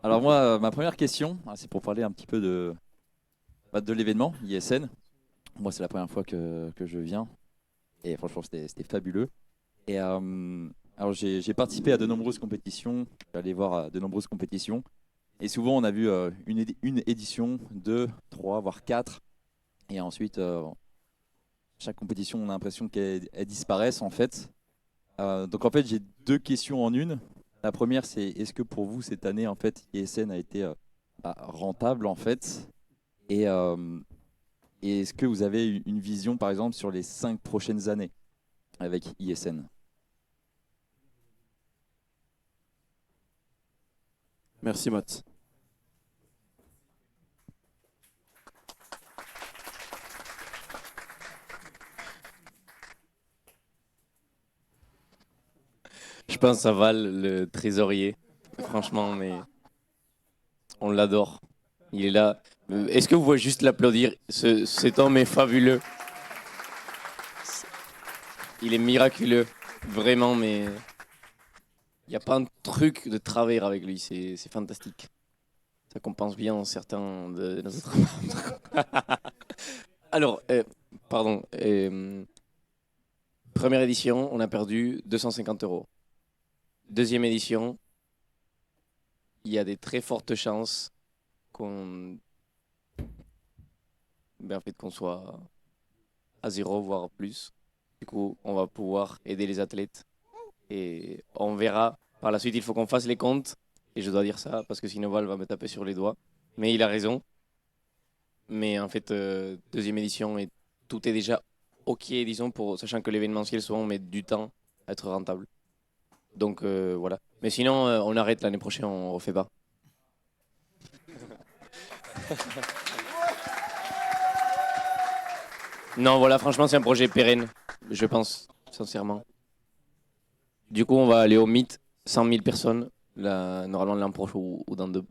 Alors moi, ma première question, c'est pour parler un petit peu de l'événement ISN. Moi, c'est la première fois que je viens. Et franchement, c'était fabuleux. Et alors, j'ai participé à de nombreuses compétitions. Je suis allé voir de nombreuses compétitions. Et souvent, on a vu une édition, 2, 3, voire 4. Et ensuite, chaque compétition, on a l'impression qu'elle disparaisse en fait. Donc en fait, j'ai 2 questions en une. La première, c'est est-ce que pour vous, cette année, en fait, ISN a été rentable en fait et est-ce que vous avez une vision, par exemple, sur les 5 prochaines années avec ISN? Merci Matt. Je pense à Val, le trésorier. Franchement, mais on l'adore. Il est là. Est-ce que vous voulez juste l'applaudir? Cet homme est fabuleux. Il est miraculeux. Vraiment, mais il n'y a pas un truc de travers avec lui. C'est fantastique. Ça compense bien certains de nos autres membres. Alors, pardon. Première édition, on a perdu 250 €. Deuxième édition, il y a des très fortes chances qu'on soit à 0, voire plus. Du coup, on va pouvoir aider les athlètes. Et on verra. Par la suite, il faut qu'on fasse les comptes. Et je dois dire ça parce que sinon Val va me taper sur les doigts. Mais il a raison. Mais en fait, deuxième édition, et tout est déjà OK, disons, sachant que l'événementiel, souvent, on met du temps à être rentable. Donc voilà. Mais sinon, on arrête l'année prochaine, on refait pas. Non, voilà, franchement, c'est un projet pérenne, je pense, sincèrement. Du coup, on va aller au Meet, 100 000 personnes, là, normalement l'an prochain ou dans 2.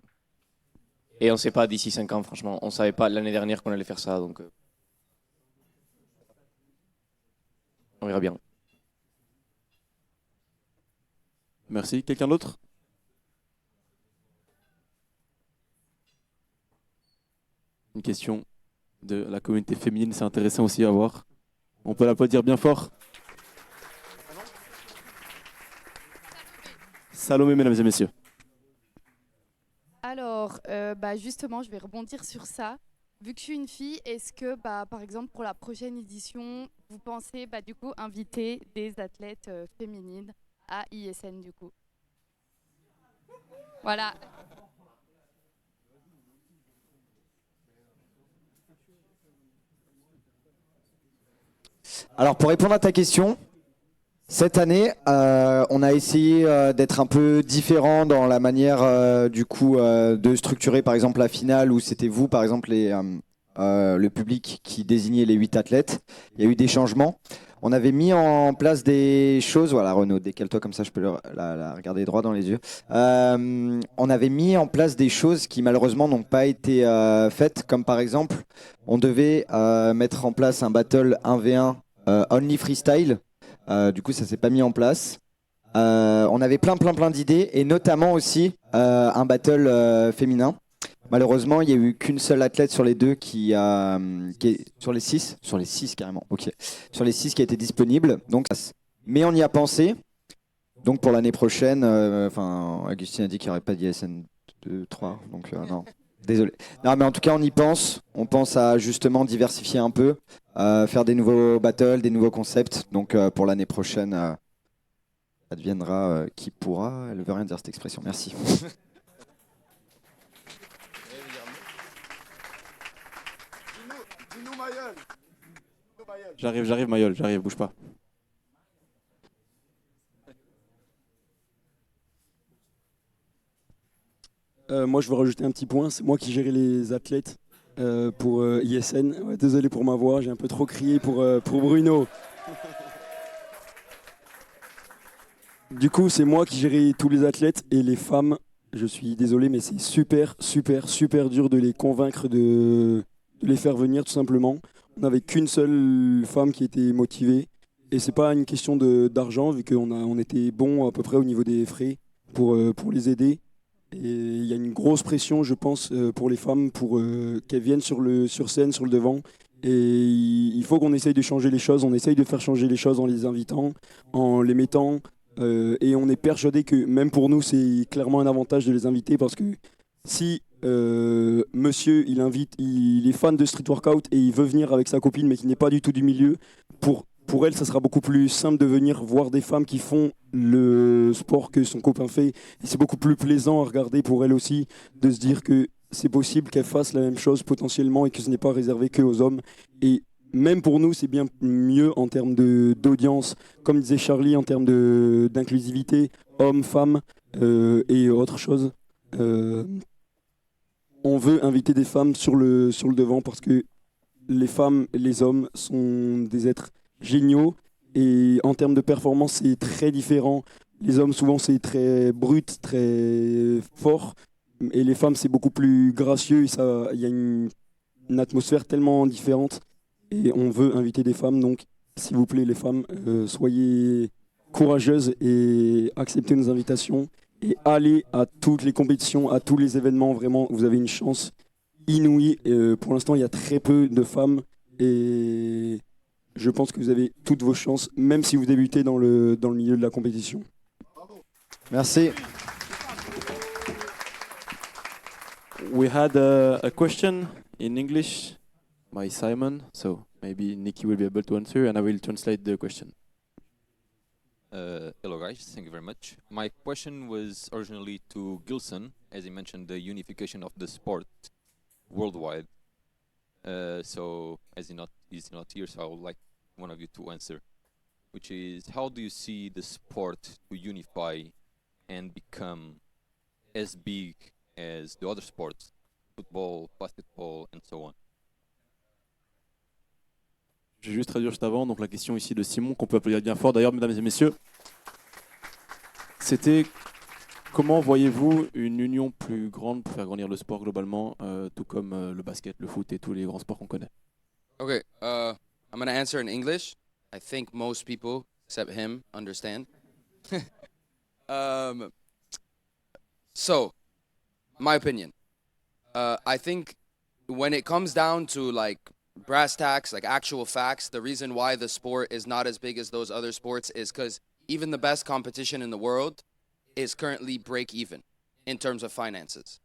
Et on sait pas d'ici 5 ans, franchement. On savait pas l'année dernière qu'on allait faire ça, donc on verra bien. Merci. Quelqu'un d'autre? Une question de la communauté féminine, c'est intéressant aussi à voir. On peut l'applaudir bien fort. Salomé, mesdames et messieurs. Alors, justement, je vais rebondir sur ça. Vu que je suis une fille, est-ce que, par exemple, pour la prochaine édition, vous pensez du coup inviter des athlètes féminines à ISN du coup? Voilà. Alors pour répondre à ta question, Cette année, on a essayé d'être un peu différent dans la manière de structurer par exemple la finale où c'était vous par exemple le public qui désignait les 8 athlètes. Il y a eu des changements. On avait mis en place des choses, voilà Renaud, décale-toi comme ça je peux la regarder droit dans les yeux. On avait mis en place des choses qui malheureusement n'ont pas été faites, comme par exemple on devait mettre en place un battle 1v1 only freestyle. Du coup ça s'est pas mis en place. On avait plein d'idées et notamment aussi un battle féminin. Malheureusement, il n'y a eu qu'une seule athlète sur les deux sur les six carrément, ok, sur les 6 qui a été disponible. Donc, mais on y a pensé. Donc pour l'année prochaine, Augustine a dit qu'il n'y aurait pas d'ISN 3, donc non, désolé. Non, mais en tout cas, on y pense. On pense à justement diversifier un peu, faire des nouveaux battles, des nouveaux concepts. Donc pour l'année prochaine, ça deviendra qui pourra. Elle ne veut rien dire cette expression. Merci. J'arrive, Mayol, j'arrive, bouge pas. Moi, je veux rajouter un petit point. C'est moi qui gérais les athlètes pour ISN. Ouais, désolé pour ma voix, j'ai un peu trop crié pour Bruno. Du coup, c'est moi qui gérais tous les athlètes et les femmes. Je suis désolé, mais c'est super dur de les convaincre de les faire venir, tout simplement. On n'avait qu'une seule femme qui était motivée. Et c'est pas une question d'argent, vu on était bon à peu près au niveau des frais pour les aider. Et il y a une grosse pression, je pense, pour les femmes, pour qu'elles viennent sur scène, sur le devant. Et il faut qu'on essaye de changer les choses. On essaye de faire changer les choses en les invitant, en les mettant. Et on est persuadé que même pour nous, c'est clairement un avantage de les inviter parce que si monsieur il est fan de street workout et il veut venir avec sa copine mais qui n'est pas du tout du milieu, pour elle, ça sera beaucoup plus simple de venir voir des femmes qui font le sport que son copain fait. Et c'est beaucoup plus plaisant à regarder pour elle aussi de se dire que c'est possible qu'elle fasse la même chose potentiellement et que ce n'est pas réservé qu'aux hommes. Et même pour nous, c'est bien mieux en termes d'audience, comme disait Charlie, en termes d'inclusivité, hommes, femmes et autre chose. On veut inviter des femmes sur le devant parce que les femmes et les hommes sont des êtres géniaux et en termes de performance, c'est très différent. Les hommes, souvent, c'est très brut, très fort et les femmes, c'est beaucoup plus gracieux. Il y a une atmosphère tellement différente et on veut inviter des femmes. Donc, s'il vous plaît, les femmes, soyez courageuses et acceptez nos invitations. Et allez à toutes les compétitions, à tous les événements, vraiment, vous avez une chance inouïe. Pour l'instant, il y a très peu de femmes et je pense que vous avez toutes vos chances, même si vous débutez dans le milieu de la compétition. Merci. We had a question in English by Simon, so maybe Nikki will be able to answer and I will translate the question. Hello guys, thank you very much. My question was originally to Gilson, as he mentioned the unification of the sport worldwide. So as he's not here, so I would like one of you to answer, which is how do you see the sport to unify and become as big as the other sports, football, basketball, and so on? Je vais juste traduire juste avant. Donc la question ici de Simon, qu'on peut applaudir bien fort d'ailleurs, mesdames et messieurs. C'était comment voyez-vous une union plus grande pour faire grandir le sport globalement, tout comme le basket, le foot et tous les grands sports qu'on connaît? Okay, I'm going to answer in English. I think most people, except him, understand. So, my opinion. I think when it comes down to like brass tacks, like actual facts, the reason why the sport is not as big as those other sports is because even the best competition in the world is currently break even in terms of finances.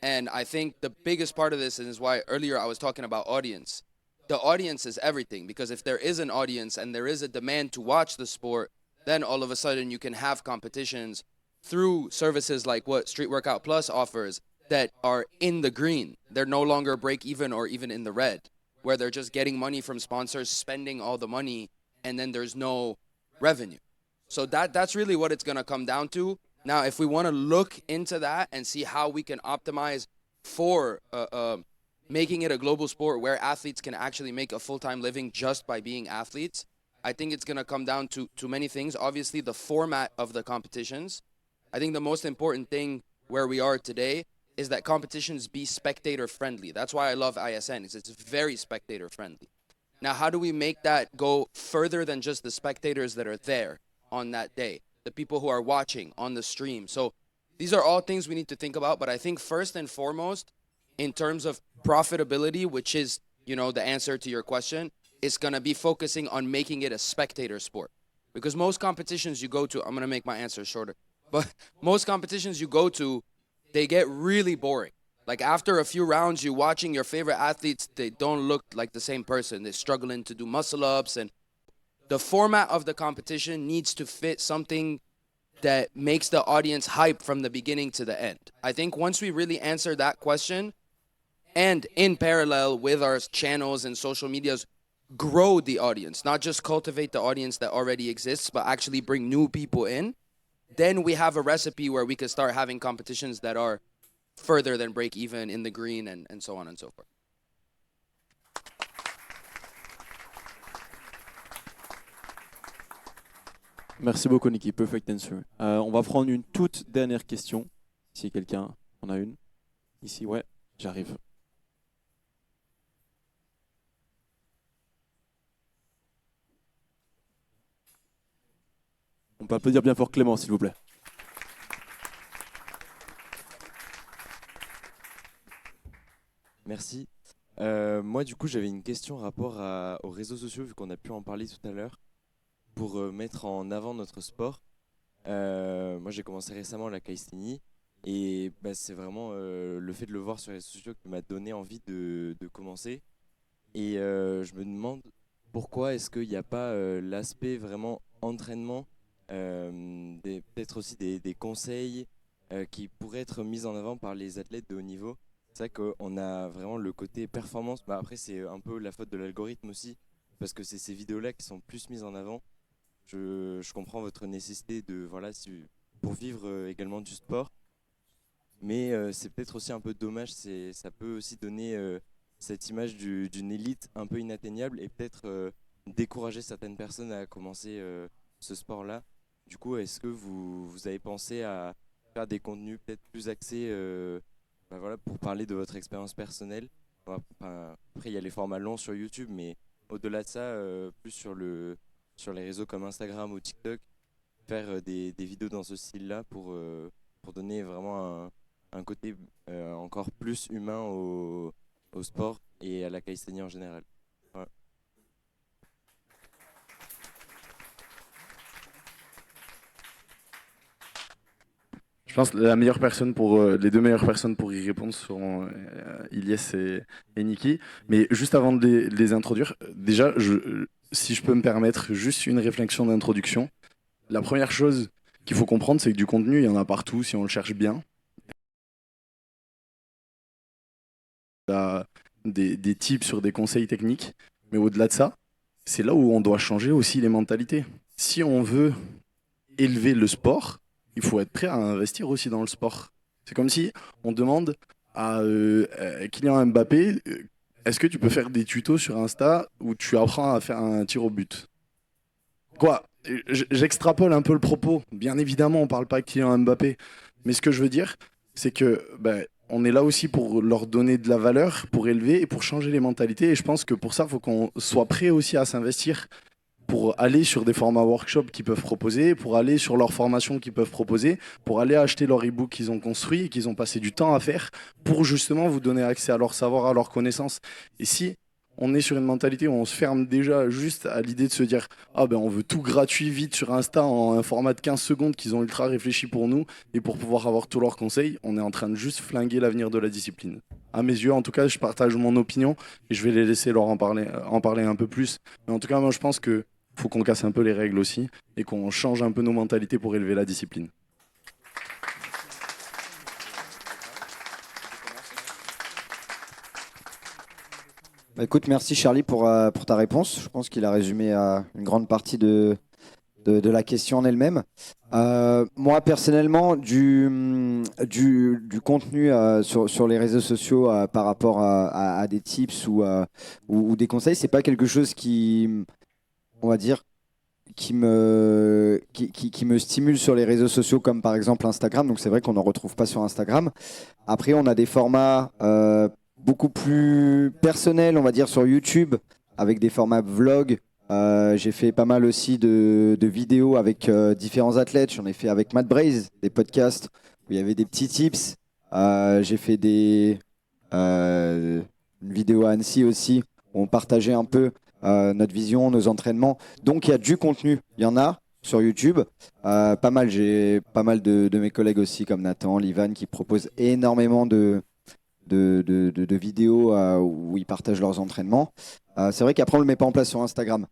And I think the biggest part of this is why earlier I was talking about audience. The audience is everything, because if there is an audience and there is a demand to watch the sport, then all of a sudden you can have competitions through services like what Street Workout Plus offers that are in the green. They're no longer break even or even in the red, where they're just getting money from sponsors, spending all the money, and then there's no revenue. So that's really what it's going to come down to. Now, if we want to look into that and see how we can optimize for making it a global sport where athletes can actually make a full-time living just by being athletes, I think it's going to come down to many things. Obviously, the format of the competitions. I think the most important thing where we are today is that competitions be spectator friendly. That's why I love ISN. It's very spectator friendly. Now, how do we make that go further than just the spectators that are there on that day, the people who are watching on the stream? So these are all things we need to think about. But I think first and foremost, in terms of profitability, which is, you know, the answer to your question, is going to be focusing on making it a spectator sport. Because most competitions you go to, I'm going to make my answer shorter, but most competitions you go to, they get really boring. Like after a few rounds, you're watching your favorite athletes, they don't look like the same person. They're struggling to do muscle ups, and the format of the competition needs to fit something that makes the audience hype from the beginning to the end. I think once we really answer that question, and in parallel with our channels and social medias, grow the audience, not just cultivate the audience that already exists, but actually bring new people in, then we have a recipe where we can start having competitions that are further than break even in the green and so on and so forth. Merci beaucoup, Niki. Perfect answer. On va prendre une toute dernière question. Si quelqu'un en a une. Ici, ouais, j'arrive. On peut applaudir bien fort Clément, s'il vous plaît. Merci. Moi, du coup, j'avais une question rapport aux réseaux sociaux, vu qu'on a pu en parler tout à l'heure, pour mettre en avant notre sport. Moi, j'ai commencé récemment la calisthénie, et bah, c'est vraiment le fait de le voir sur les réseaux sociaux qui m'a donné envie de commencer. Et je me demande pourquoi est-ce qu'il n'y a pas l'aspect vraiment entraînement, peut-être aussi des conseils qui pourraient être mis en avant par les athlètes de haut niveau. C'est vrai qu'on a vraiment le côté performance. Bah après, c'est un peu la faute de l'algorithme aussi, parce que c'est ces vidéos-là qui sont plus mises en avant. Je comprends votre nécessité de, voilà, pour vivre également du sport, mais c'est peut-être aussi un peu dommage. Ça peut aussi donner cette image d'une élite un peu inatteignable et peut-être décourager certaines personnes à commencer ce sport-là. Du coup, est-ce que vous avez pensé à faire des contenus peut-être plus axés bah voilà, pour parler de votre expérience personnelle? Enfin, après, il y a les formats longs sur YouTube, mais au-delà de ça, plus sur les réseaux comme Instagram ou TikTok, faire des vidéos dans ce style-là pour donner vraiment un côté encore plus humain au sport et à la calisthénie en général. Voilà. Je pense que les deux meilleures personnes pour y répondre seront Ilyes et Niki. Mais juste avant de les introduire, déjà, si je peux me permettre juste une réflexion d'introduction. La première chose qu'il faut comprendre, c'est que du contenu, il y en a partout si on le cherche bien. Il y a des tips sur des conseils techniques. Mais au-delà de ça, c'est là où on doit changer aussi les mentalités. Si on veut élever le sport, il faut être prêt à investir aussi dans le sport. C'est comme si on demande à Kylian Mbappé, est-ce que tu peux faire des tutos sur Insta où tu apprends à faire un tir au but? Quoi? J'extrapole un peu le propos. Bien évidemment, on ne parle pas de Kylian Mbappé. Mais ce que je veux dire, c'est que on est là aussi pour leur donner de la valeur, pour élever et pour changer les mentalités. Et je pense que pour ça, il faut qu'on soit prêt aussi à s'investir pour aller sur des formats workshop qu'ils peuvent proposer, pour aller sur leurs formations qu'ils peuvent proposer, pour aller acheter leur e-book qu'ils ont construit et qu'ils ont passé du temps à faire pour justement vous donner accès à leur savoir, à leurs connaissances. Et si on est sur une mentalité où on se ferme déjà juste à l'idée de se dire « Ah ben on veut tout gratuit vite sur Insta en un format de 15 secondes qu'ils ont ultra réfléchi pour nous et pour pouvoir avoir tous leurs conseils », on est en train de juste flinguer l'avenir de la discipline. À mes yeux, en tout cas, je partage mon opinion et je vais les laisser leur en parler un peu plus. Mais en tout cas, moi je pense que faut qu'on casse un peu les règles aussi et qu'on change un peu nos mentalités pour élever la discipline. Écoute, merci Charlie pour ta réponse. Je pense qu'il a résumé une grande partie de de la question en elle-même. Moi, personnellement, du contenu sur les réseaux sociaux par rapport à des tips ou des conseils, c'est pas quelque chose qui, on va dire, qui me stimule sur les réseaux sociaux comme par exemple Instagram. Donc c'est vrai qu'on n'en retrouve pas sur Instagram. Après, on a des formats beaucoup plus personnels, on va dire, sur YouTube, avec des formats vlog. J'ai fait pas mal aussi de vidéos avec différents athlètes. J'en ai fait avec Matt Braze, des podcasts où il y avait des petits tips. J'ai fait une vidéo à Annecy aussi où on partageait un peu notre vision, nos entraînements. Donc il y a du contenu, il y en a sur YouTube. Pas mal, j'ai pas mal de mes collègues aussi comme Nathan, Livan qui proposent énormément de vidéos où ils partagent leurs entraînements. C'est vrai qu'après on ne le met pas en place sur Instagram.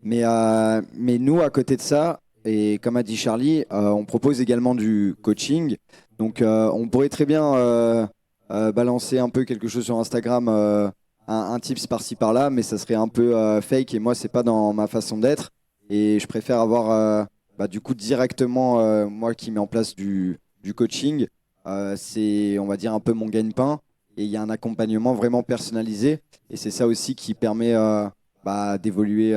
Mais nous, à côté de ça, et comme a dit Charlie, on propose également du coaching. Donc on pourrait très bien balancer un peu quelque chose sur Instagram, un tips par-ci par-là, mais ça serait un peu fake et moi, c'est pas dans ma façon d'être. Et je préfère avoir du coup directement moi qui mets en place du coaching. C'est, on va dire, un peu mon gagne-pain. Et il y a un accompagnement vraiment personnalisé. Et c'est ça aussi qui permet d'évoluer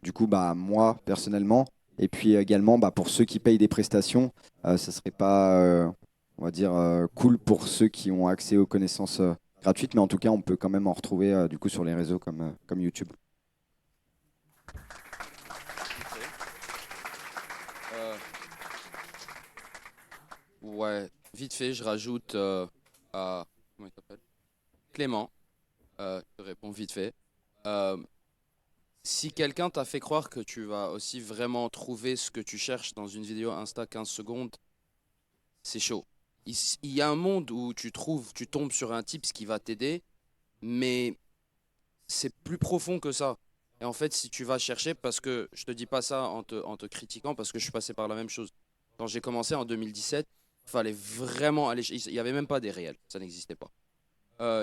du coup moi personnellement. Et puis également pour ceux qui payent des prestations, ça serait pas on va dire cool pour ceux qui ont accès aux connaissances gratuites, mais en tout cas on peut quand même en retrouver du coup sur les réseaux comme YouTube. Ouais, vite fait, je rajoute à comment il s'appelle? Clément. Je te réponds vite fait. Si quelqu'un t'a fait croire que tu vas aussi vraiment trouver ce que tu cherches dans une vidéo Insta 15 secondes, c'est chaud. Il y a un monde où tu tombes sur un tips qui va t'aider, mais c'est plus profond que ça. Et en fait, si tu vas chercher, parce que je te dis pas ça en te critiquant, parce que je suis passé par la même chose. Quand j'ai commencé en 2017, il fallait vraiment aller. Il n'y avait même pas des réels, ça n'existait pas.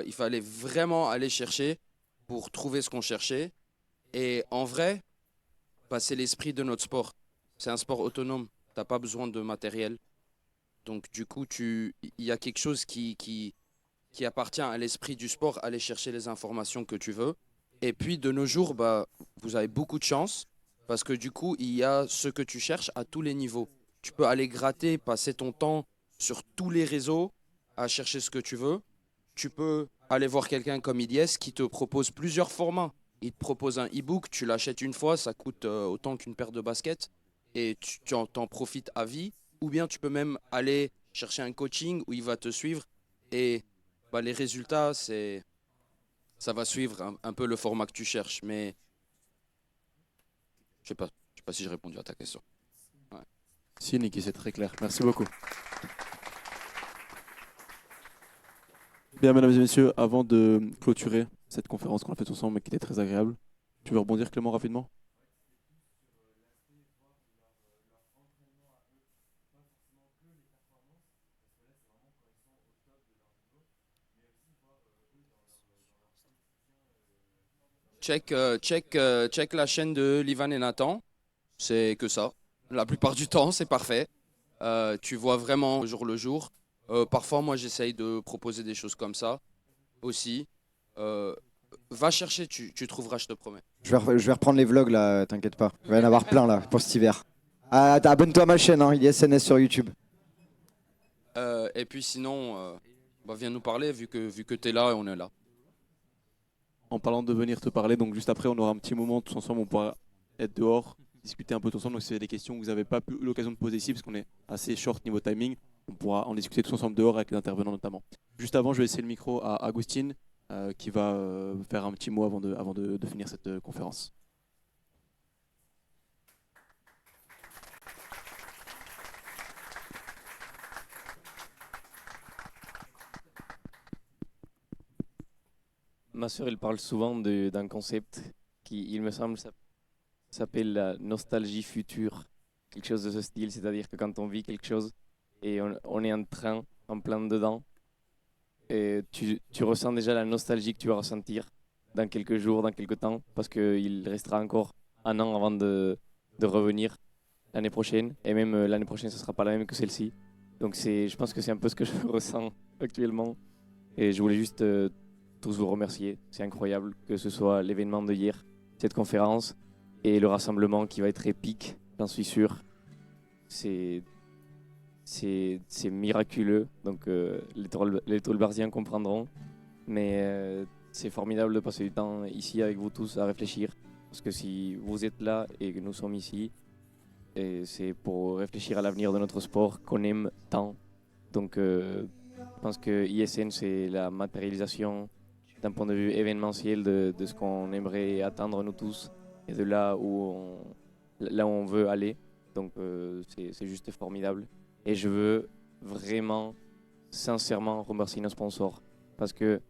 Il fallait vraiment aller chercher pour trouver ce qu'on cherchait. Et en vrai, c'est l'esprit de notre sport. C'est un sport autonome. Tu n'as pas besoin de matériel. Donc, du coup, il y a quelque chose qui appartient à l'esprit du sport, aller chercher les informations que tu veux. Et puis, de nos jours, vous avez beaucoup de chance parce que du coup, il y a ce que tu cherches à tous les niveaux. Tu peux aller gratter, passer ton temps sur tous les réseaux à chercher ce que tu veux. Tu peux aller voir quelqu'un comme Ilyes qui te propose plusieurs formats. Il te propose un e-book, tu l'achètes une fois, ça coûte autant qu'une paire de baskets et tu t'en profites à vie. Ou bien tu peux même aller chercher un coaching où il va te suivre et les résultats, ça va suivre un peu le format que tu cherches. Mais je sais pas si j'ai répondu à ta question. Ouais. Si, Niki, c'est très clair. Merci beaucoup. Bien, mesdames et messieurs, avant de clôturer cette conférence qu'on a faite ensemble et qui était très agréable, tu veux rebondir, Clément, rapidement? Check la chaîne de Livan et Nathan. C'est que ça. La plupart du temps, c'est parfait. Tu vois vraiment au jour le jour. Parfois, moi, j'essaye de proposer des choses comme ça aussi. Va chercher, tu trouveras, je te promets. Je vais reprendre les vlogs là, t'inquiète pas. Il va y en avoir plein là pour cet hiver. Abonne-toi à ma chaîne, il y a SNS sur YouTube. Et puis sinon, viens nous parler vu que tu es là et on est là. En parlant de venir te parler, donc juste après, on aura un petit moment tous ensemble, on pourra être dehors, discuter un peu tous ensemble. Donc, si vous avez des questions que vous n'avez pas eu l'occasion de poser ici, parce qu'on est assez short niveau timing, on pourra en discuter tous ensemble dehors avec les intervenants notamment. Juste avant, je vais laisser le micro à Agustin, qui va faire un petit mot avant de finir cette conférence. Ma sœur, elle parle souvent d'un concept qui, il me semble, s'appelle la nostalgie future. Quelque chose de ce style, c'est-à-dire que quand on vit quelque chose et on est en plein dedans, et tu ressens déjà la nostalgie que tu vas ressentir dans quelques jours, dans quelques temps, parce qu'il restera encore un an avant de revenir l'année prochaine. Et même l'année prochaine, ce ne sera pas la même que celle-ci. Donc je pense que c'est un peu ce que je ressens actuellement. Et je voulais juste tous vous remercier. C'est incroyable que ce soit l'événement de hier, cette conférence, et le rassemblement qui va être épique, j'en suis sûr. C'est miraculeux, donc les Tolbardiens comprendront. Mais c'est formidable de passer du temps ici avec vous tous à réfléchir. Parce que si vous êtes là et que nous sommes ici, c'est pour réfléchir à l'avenir de notre sport qu'on aime tant. Donc je pense que ISN, c'est la matérialisation d'un point de vue événementiel de ce qu'on aimerait atteindre nous tous et de là où on veut aller. Donc c'est juste formidable. Et je veux vraiment, sincèrement remercier nos sponsors parce que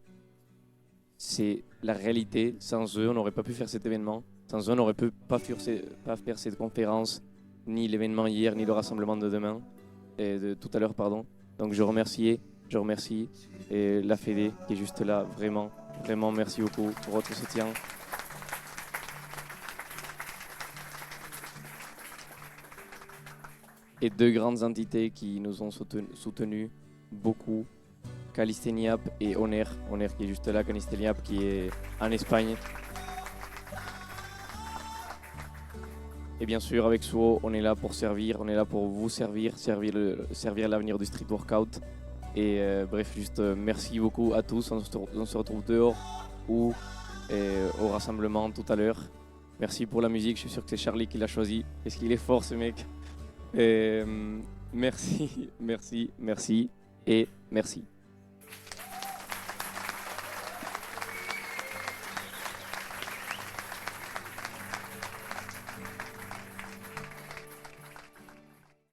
c'est la réalité. Sans eux, on n'aurait pas pu faire cet événement. Sans eux, on n'aurait pas faire cette conférence, ni l'événement hier, ni le rassemblement de demain, et de tout à l'heure, pardon. Donc je remercie et la Fédé qui est juste là, vraiment, vraiment merci beaucoup pour votre soutien. Et deux grandes entités qui nous ont soutenus beaucoup, Calisteniap et Honor qui est juste là, Calisteniap qui est en Espagne. Et bien sûr, avec Suo, on est là pour servir, on est là pour vous servir l'avenir du street workout. Et bref, juste merci beaucoup à tous. On se retrouve dehors ou au rassemblement tout à l'heure. Merci pour la musique, je suis sûr que c'est Charlie qui l'a choisi. Est-ce qu'il est fort ce mec? Merci et merci.